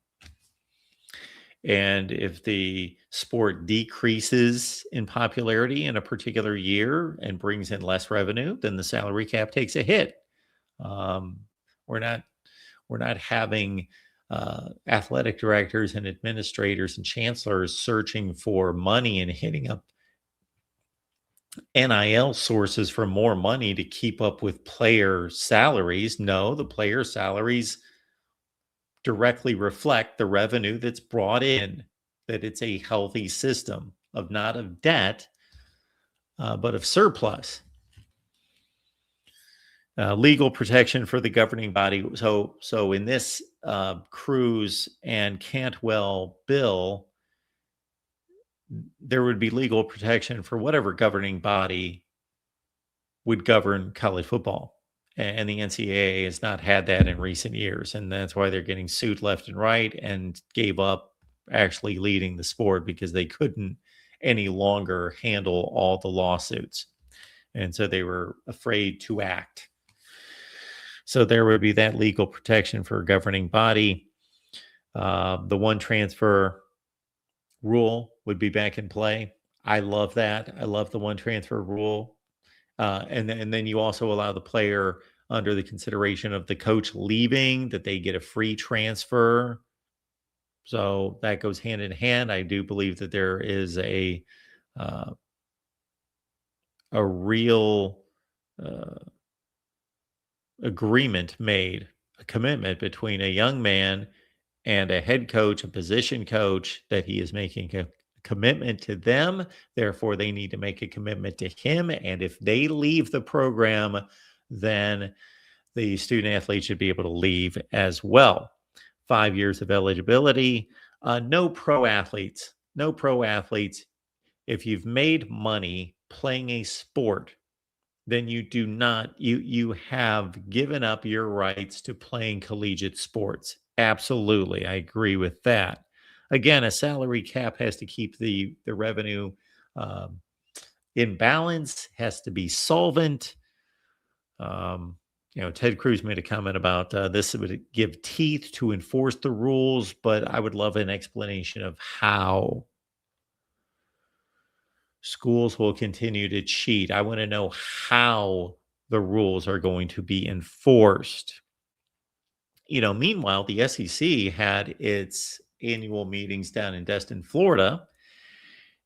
And if the sport decreases in popularity in a particular year and brings in less revenue, then the salary cap takes a hit. We're not having athletic directors and administrators and chancellors searching for money and hitting up NIL sources for more money to keep up with player salaries. No, the player salaries directly reflect the revenue that's brought in, that it's a healthy system of not of debt, but of surplus. Legal protection for the governing body. So in this Cruz and Cantwell bill, there would be legal protection for whatever governing body would govern college football. And the NCAA has not had that in recent years. And that's why they're getting sued left and right and gave up actually leading the sport because they couldn't any longer handle all the lawsuits. And so they were afraid to act. So there would be that legal protection for a governing body. The one transfer rule would be back in play. I love that. I love the one transfer rule. And then you also allow the player, under the consideration of the coach leaving, that they get a free transfer. So that goes hand in hand. I do believe that there is uh, a real agreement made, a commitment between a young man and a head coach, a position coach, that he is making a commitment to them. Therefore, they need to make a commitment to him. And if they leave the program, then the student athlete should be able to leave as well. 5 years of eligibility. No pro athletes. No pro athletes. If you've made money playing a sport, then you have given up your rights to playing collegiate sports. Absolutely. I agree with that. Again, a salary cap has to keep the revenue in balance, has to be solvent. Ted Cruz made a comment about this would give teeth to enforce the rules, but I would love an explanation of how schools will continue to cheat. I want to know how the rules are going to be enforced. Meanwhile, the SEC had its annual meetings down in Destin, Florida,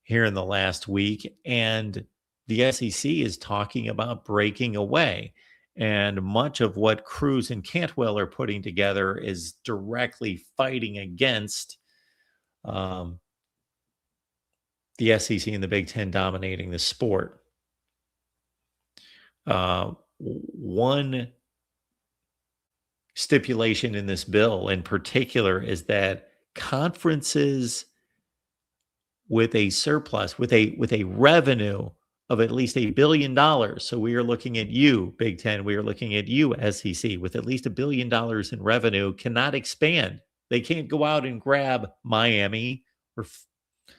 here in the last week, and the SEC is talking about breaking away. And much of what Cruz and Cantwell are putting together is directly fighting against the SEC and the Big Ten dominating the sport. One stipulation in this bill in particular is that conferences with a surplus, with a revenue of at least $1 billion. So we are looking at you, Big Ten. We are looking at you, SEC, with at least $1 billion in revenue, cannot expand. They can't go out and grab Miami or I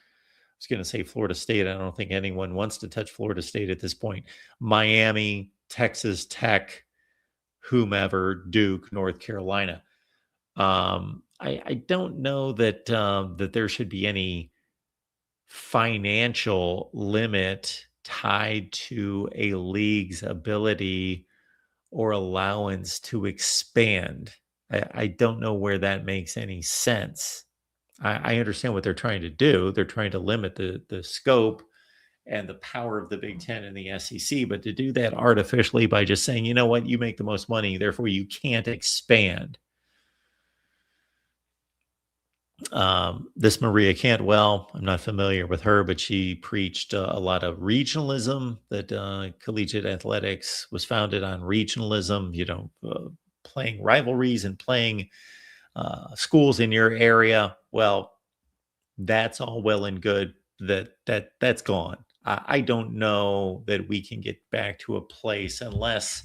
was going to say Florida State. I don't think anyone wants to touch Florida State at this point. Miami, Texas Tech, whomever, Duke, North Carolina. I don't know that that there should be any financial limit tied to a league's ability or allowance to expand. I don't know where that makes any sense. I understand what they're trying to do. They're trying to limit the scope and the power of the Big Ten and the SEC, but to do that artificially by just saying, you know what, you make the most money, therefore you can't expand. This Maria Cantwell, I'm not familiar with her, but she preached a lot of regionalism, that collegiate athletics was founded on regionalism, playing rivalries and playing schools in your area. Well, that's all well and good. That's gone. I don't know that we can get back to a place unless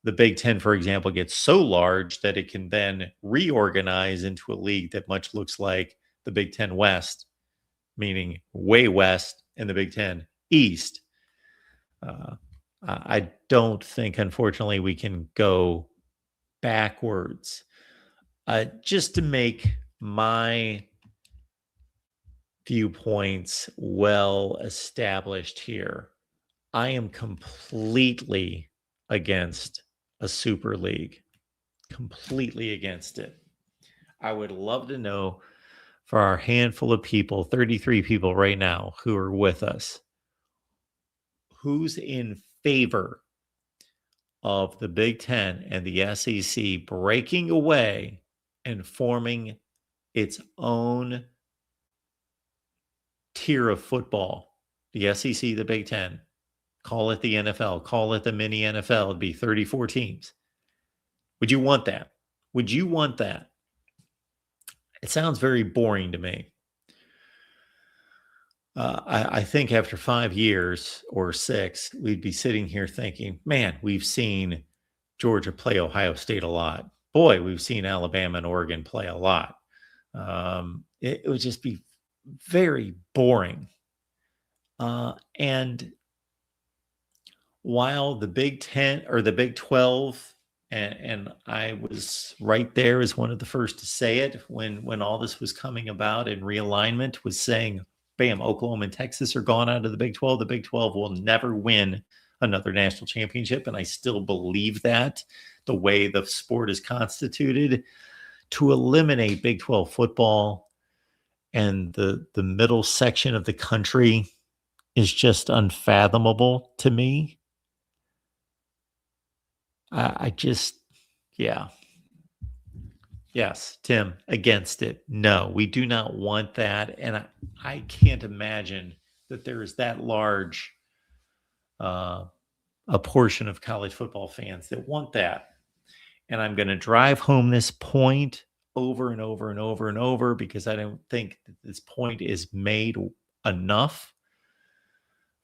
the Big Ten, for example, gets so large that it can then reorganize into a league that much looks like the Big Ten West, meaning way west, and the Big Ten East. I don't think, unfortunately, we can go backwards. Just to make my viewpoints well established here, I am completely against a super league. Completely against it. I would love to know, for our handful of people, 33 people right now who are with us, who's in favor of the Big Ten and the SEC breaking away and forming its own tier of football. The SEC, the Big Ten, call it the NFL, call it the mini NFL. It'd be 34 teams. Would you want that? Would you want that? It sounds very boring to me. I think after 5 years or 6, we'd be sitting here thinking, man, we've seen Georgia play Ohio State a lot. Boy, we've seen Alabama and Oregon play a lot. It would just be very boring. And while the Big 10 or the Big 12, and I was right there as one of the first to say it when all this was coming about and realignment was saying, bam, Oklahoma and Texas are gone out of the Big 12. The Big 12 will never win another national championship. And I still believe that the way the sport is constituted, to eliminate Big 12 football and the middle section of the country is just unfathomable to me. I just, yeah. Yes, Tim, against it. No, we do not want that. And I can't imagine that there is that large a portion of college football fans that want that. And I'm going to drive home this point over and over and over and over because I don't think that this point is made enough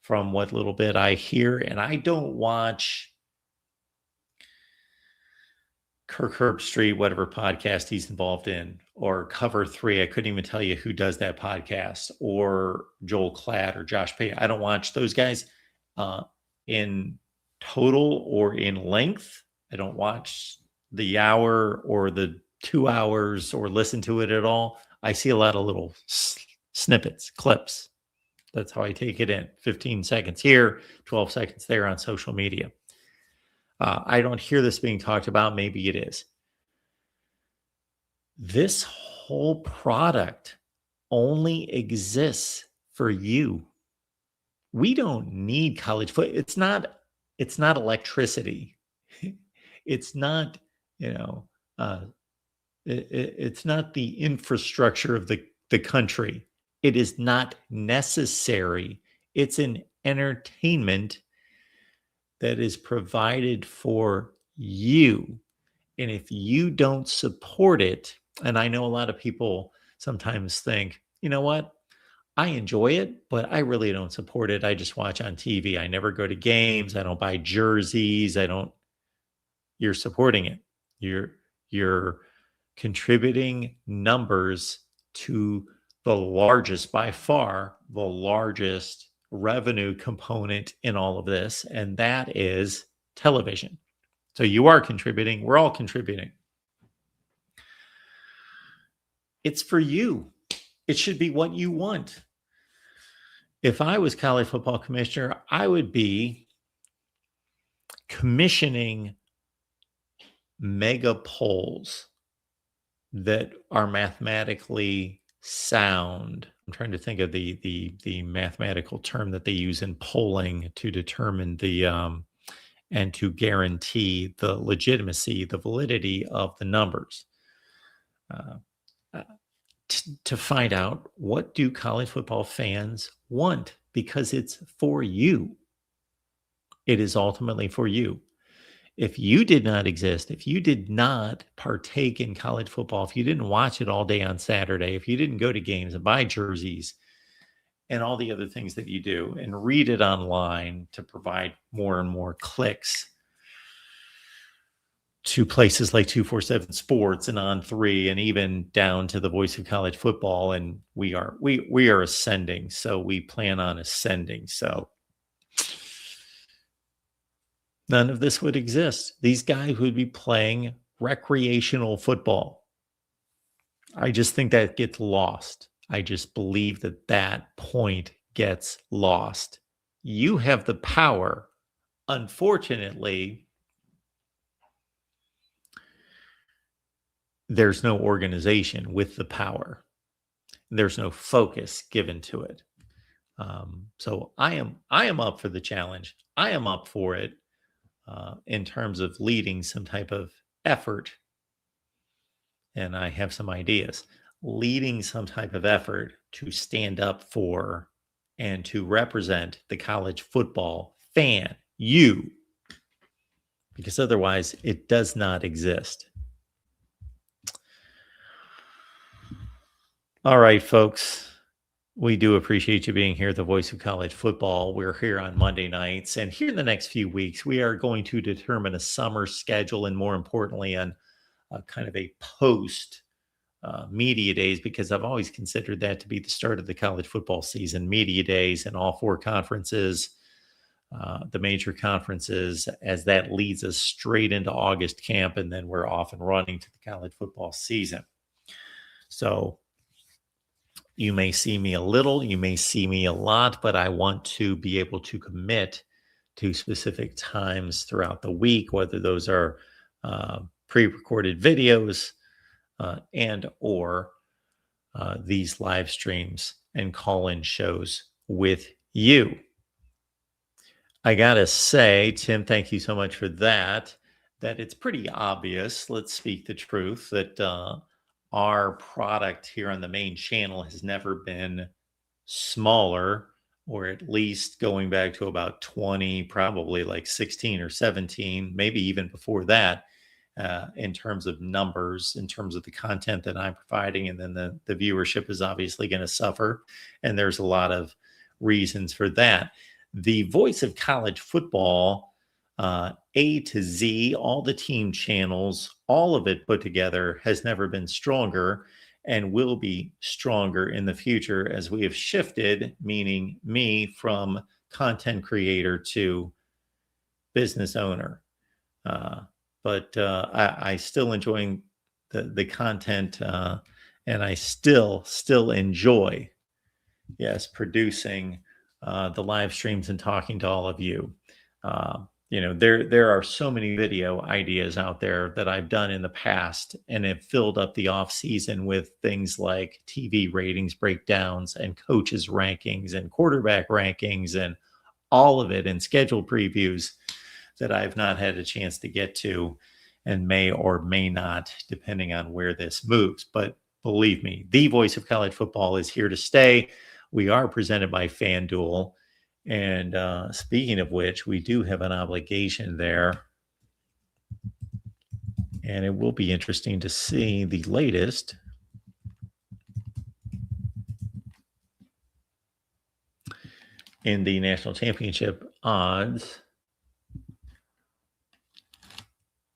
from what little bit I hear. And I don't watch Kirk Herbstreit, whatever podcast he's involved in, or Cover 3. I couldn't even tell you who does that podcast, or Joel Klatt or Josh Payne. I don't watch those guys in total or in length. I don't watch the hour or the 2 hours or listen to it at all. I see a lot of little snippets, clips. That's how I take it in. 15 seconds here, 12 seconds there on social media. I don't hear this being talked about. Maybe it is. This whole product only exists for you. We don't need college football. It's not electricity. It's not, it's not the infrastructure of the country. It is not necessary. It's an entertainment that is provided for you. And if you don't support it, and I know a lot of people sometimes think, you know what? I enjoy it, but I really don't support it. I just watch on TV. I never go to games. I don't buy jerseys. You're supporting it. You're contributing numbers to the largest, by far, the largest revenue component in all of this, and that is television. So you are contributing. We're all contributing. It's for you. It should be what you want. If I was college football commissioner, I would be commissioning mega polls that are mathematically sound. I'm trying to think of the mathematical term that they use in polling to determine the and to guarantee the legitimacy, the validity of the numbers. To find out, what do college football fans want? Because it's for you. It is ultimately for you. If you did not exist, if you did not partake in college football, if you didn't watch it all day on Saturday, if you didn't go to games and buy jerseys and all the other things that you do and read it online to provide more and more clicks to places like 247 Sports and On3 and even down to the Voice of College Football, and we are ascending, so we plan on ascending. So none of this would exist. These guys would be playing recreational football. I just think that gets lost. I just believe that point gets lost. You have the power. Unfortunately, there's no organization with the power. There's no focus given to it. So I am up for the challenge. I am up for it. In terms of leading some type of effort, and I have some ideas, leading some type of effort to stand up for and to represent the college football fan, you, because otherwise it does not exist. All right, folks. We do appreciate you being here at the Voice of College Football. We're here on Monday nights, and here in the next few weeks, we are going to determine a summer schedule, and more importantly, on kind of a post media days, because I've always considered that to be the start of the college football season. Media days and all 4 conferences, the major conferences, as that leads us straight into August camp, and then we're off and running to the college football season. So you may see me a little, you may see me a lot, but I want to be able to commit to specific times throughout the week, whether those are pre-recorded videos and or these live streams and call-in shows with you. I gotta say, Tim, thank you so much for that it's pretty obvious, let's speak the truth, that our product here on the main channel has never been smaller, or at least going back to about 20, probably like 16 or 17, maybe even before that, in terms of numbers, in terms of the content that I'm providing. And then the viewership is obviously going to suffer. And there's a lot of reasons for that. The voice of college football, A to Z, all the team channels, all of it put together, has never been stronger and will be stronger in the future as we have shifted, meaning me, from content creator to business owner. But I still enjoying the content, and I still enjoy, yes, producing the live streams and talking to all of you. There are so many video ideas out there that I've done in the past and have filled up the off season with things like TV ratings breakdowns and coaches rankings and quarterback rankings and all of it, and schedule previews that I've not had a chance to get to and may or may not, depending on where this moves. But believe me, the voice of college football is here to stay. We are presented by FanDuel. And speaking of which, we do have an obligation there. And it will be interesting to see the latest in the national championship odds.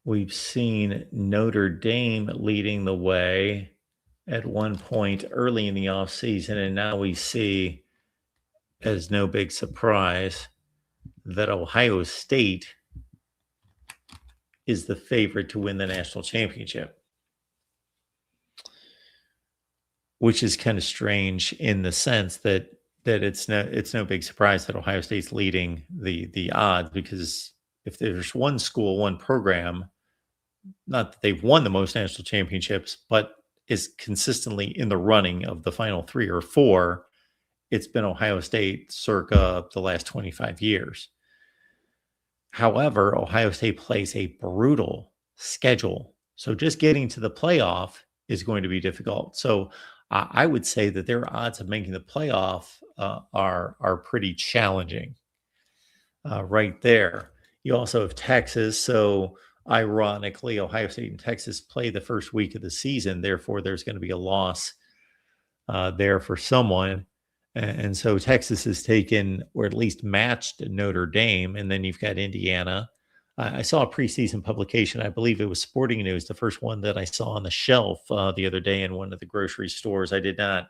We've seen Notre Dame leading the way at one point early in the offseason, and now we see, as no big surprise, that Ohio State is the favorite to win the national championship, which is kind of strange in the sense that it's no big surprise that Ohio State's leading the odds, because if there's one school, one program, not that they've won the most national championships, but is consistently in the running of the final 3 or 4, it's been Ohio State circa the last 25 years. However, Ohio State plays a brutal schedule. So just getting to the playoff is going to be difficult. So I would say that their odds of making the playoff are pretty challenging right there. You also have Texas. So ironically, Ohio State and Texas play the first week of the season. Therefore, there's going to be a loss there for someone. And so Texas has taken, or at least matched, Notre Dame. And then you've got Indiana. I saw a preseason publication. I believe it was Sporting News, the first one that I saw on the shelf the other day in one of the grocery stores. I didn't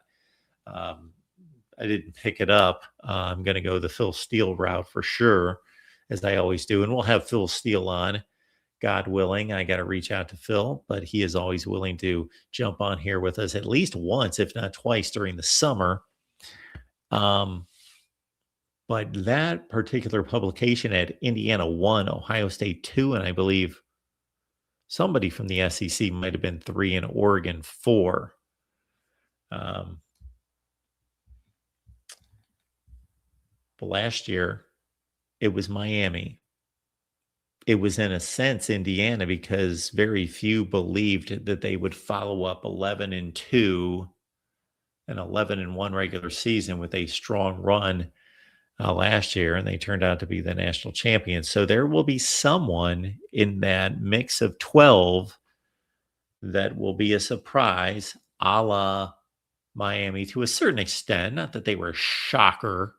pick it up. I'm going to go the Phil Steele route for sure, as I always do. And we'll have Phil Steele on, God willing. I got to reach out to Phil, but he is always willing to jump on here with us at least once, if not twice, during the summer. But that particular publication had Indiana 1, Ohio State 2, and I believe somebody from the SEC might have been 3 and Oregon 4. But last year, it was Miami. It was, in a sense, Indiana, because very few believed that they would follow up 11-2 an 11-1 regular season with a strong run last year, and they turned out to be the national champions. So there will be someone in that mix of 12 that will be a surprise, a la Miami to a certain extent. Not that they were a shocker,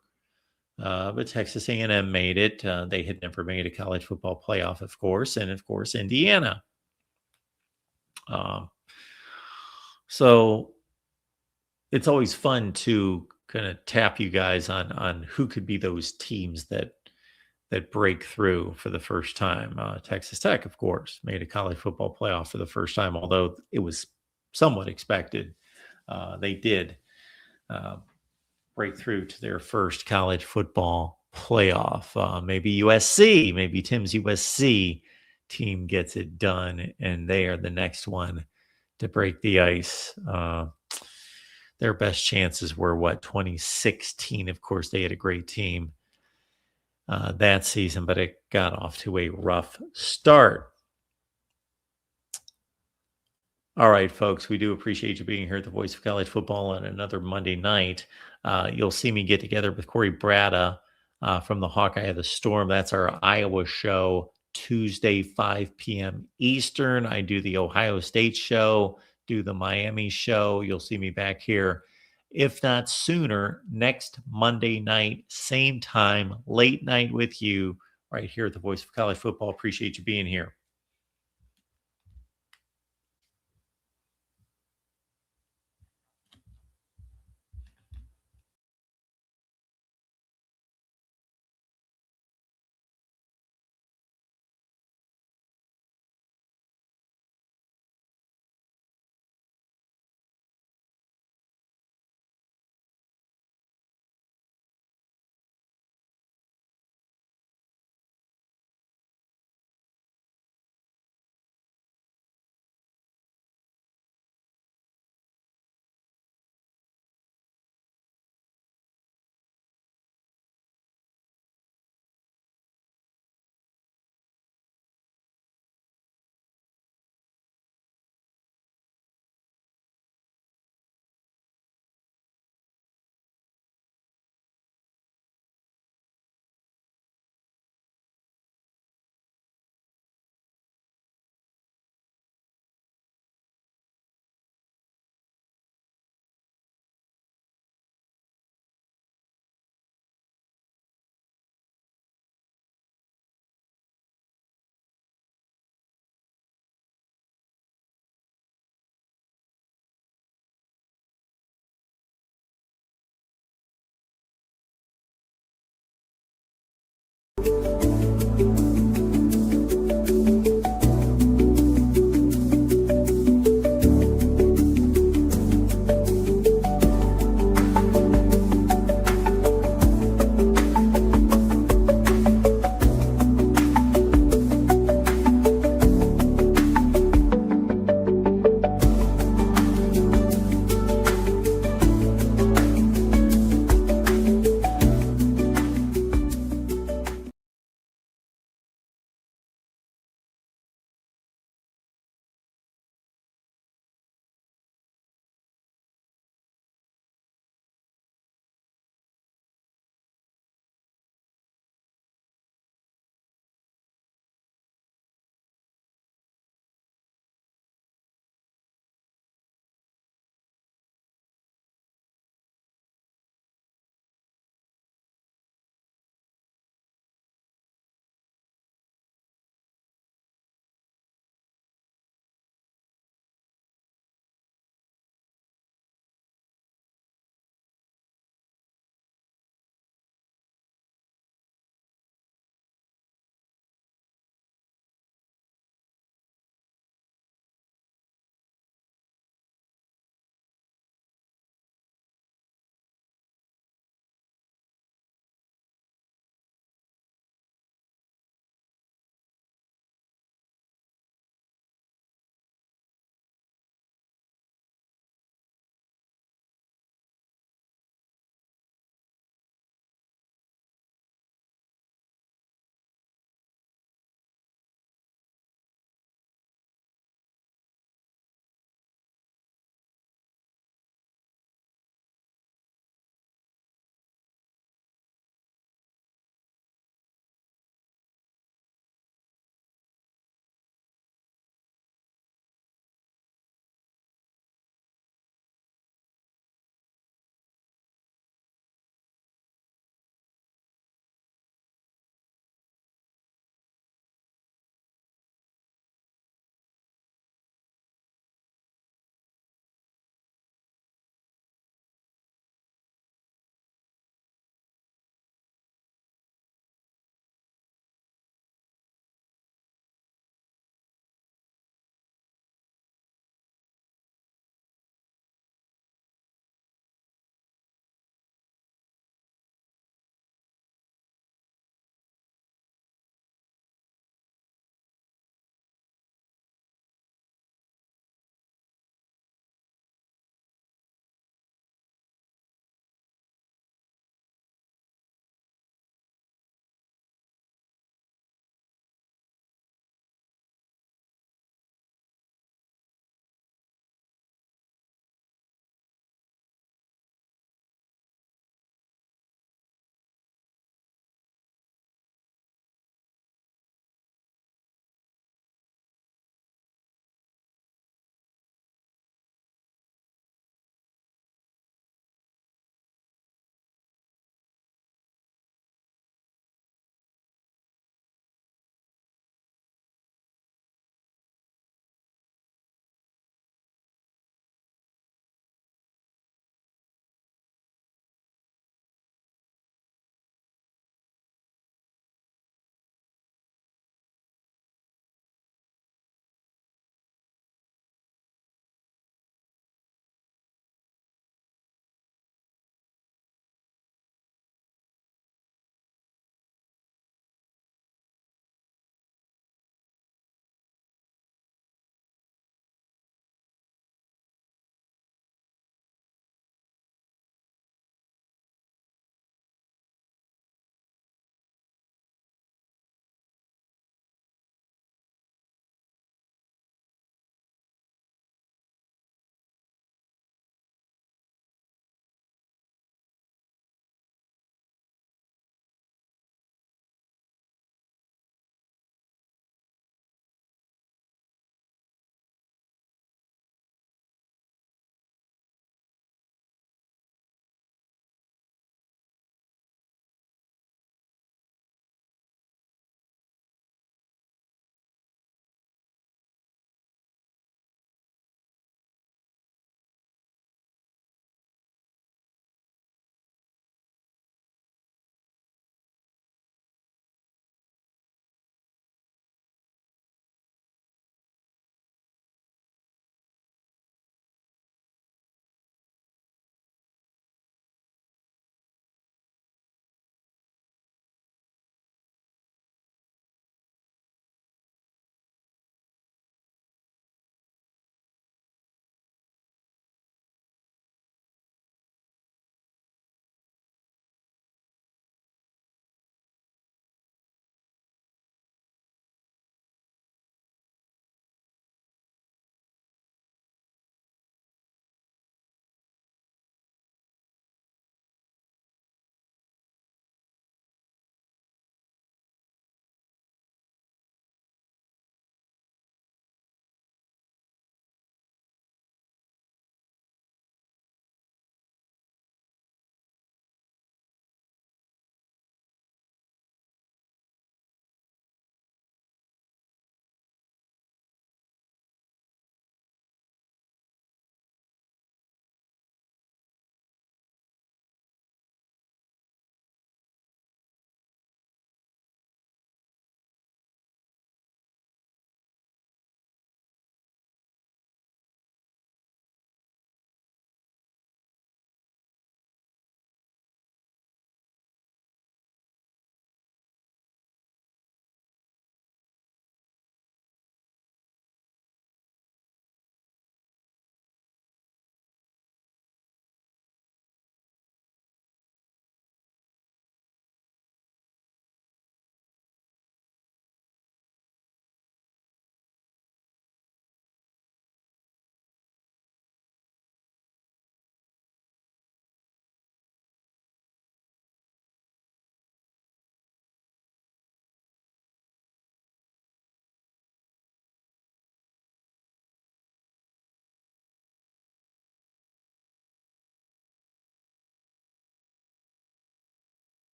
but Texas A&M made it. They had never made a college football playoff, of course, and of course Indiana. So it's always fun to kind of tap you guys on who could be those teams that break through for the first time. Texas Tech, of course, made a college football playoff for the first time, although it was somewhat expected. They did break through to their first college football playoff. Maybe USC, maybe Tim's USC team gets it done, and they are the next one to break the ice. Their best chances were 2016. Of course, they had a great team that season, but it got off to a rough start. All right, folks, we do appreciate you being here at the Voice of College Football on another Monday night. You'll see me get together with Corey Bratta from the Hawkeye of the Storm. That's our Iowa show, Tuesday, 5 p.m. Eastern. I do the Ohio State show, do the Miami show. You'll see me back here, if not sooner, next Monday night, same time, late night with you, right here at the Voice of College Football. Appreciate you being here.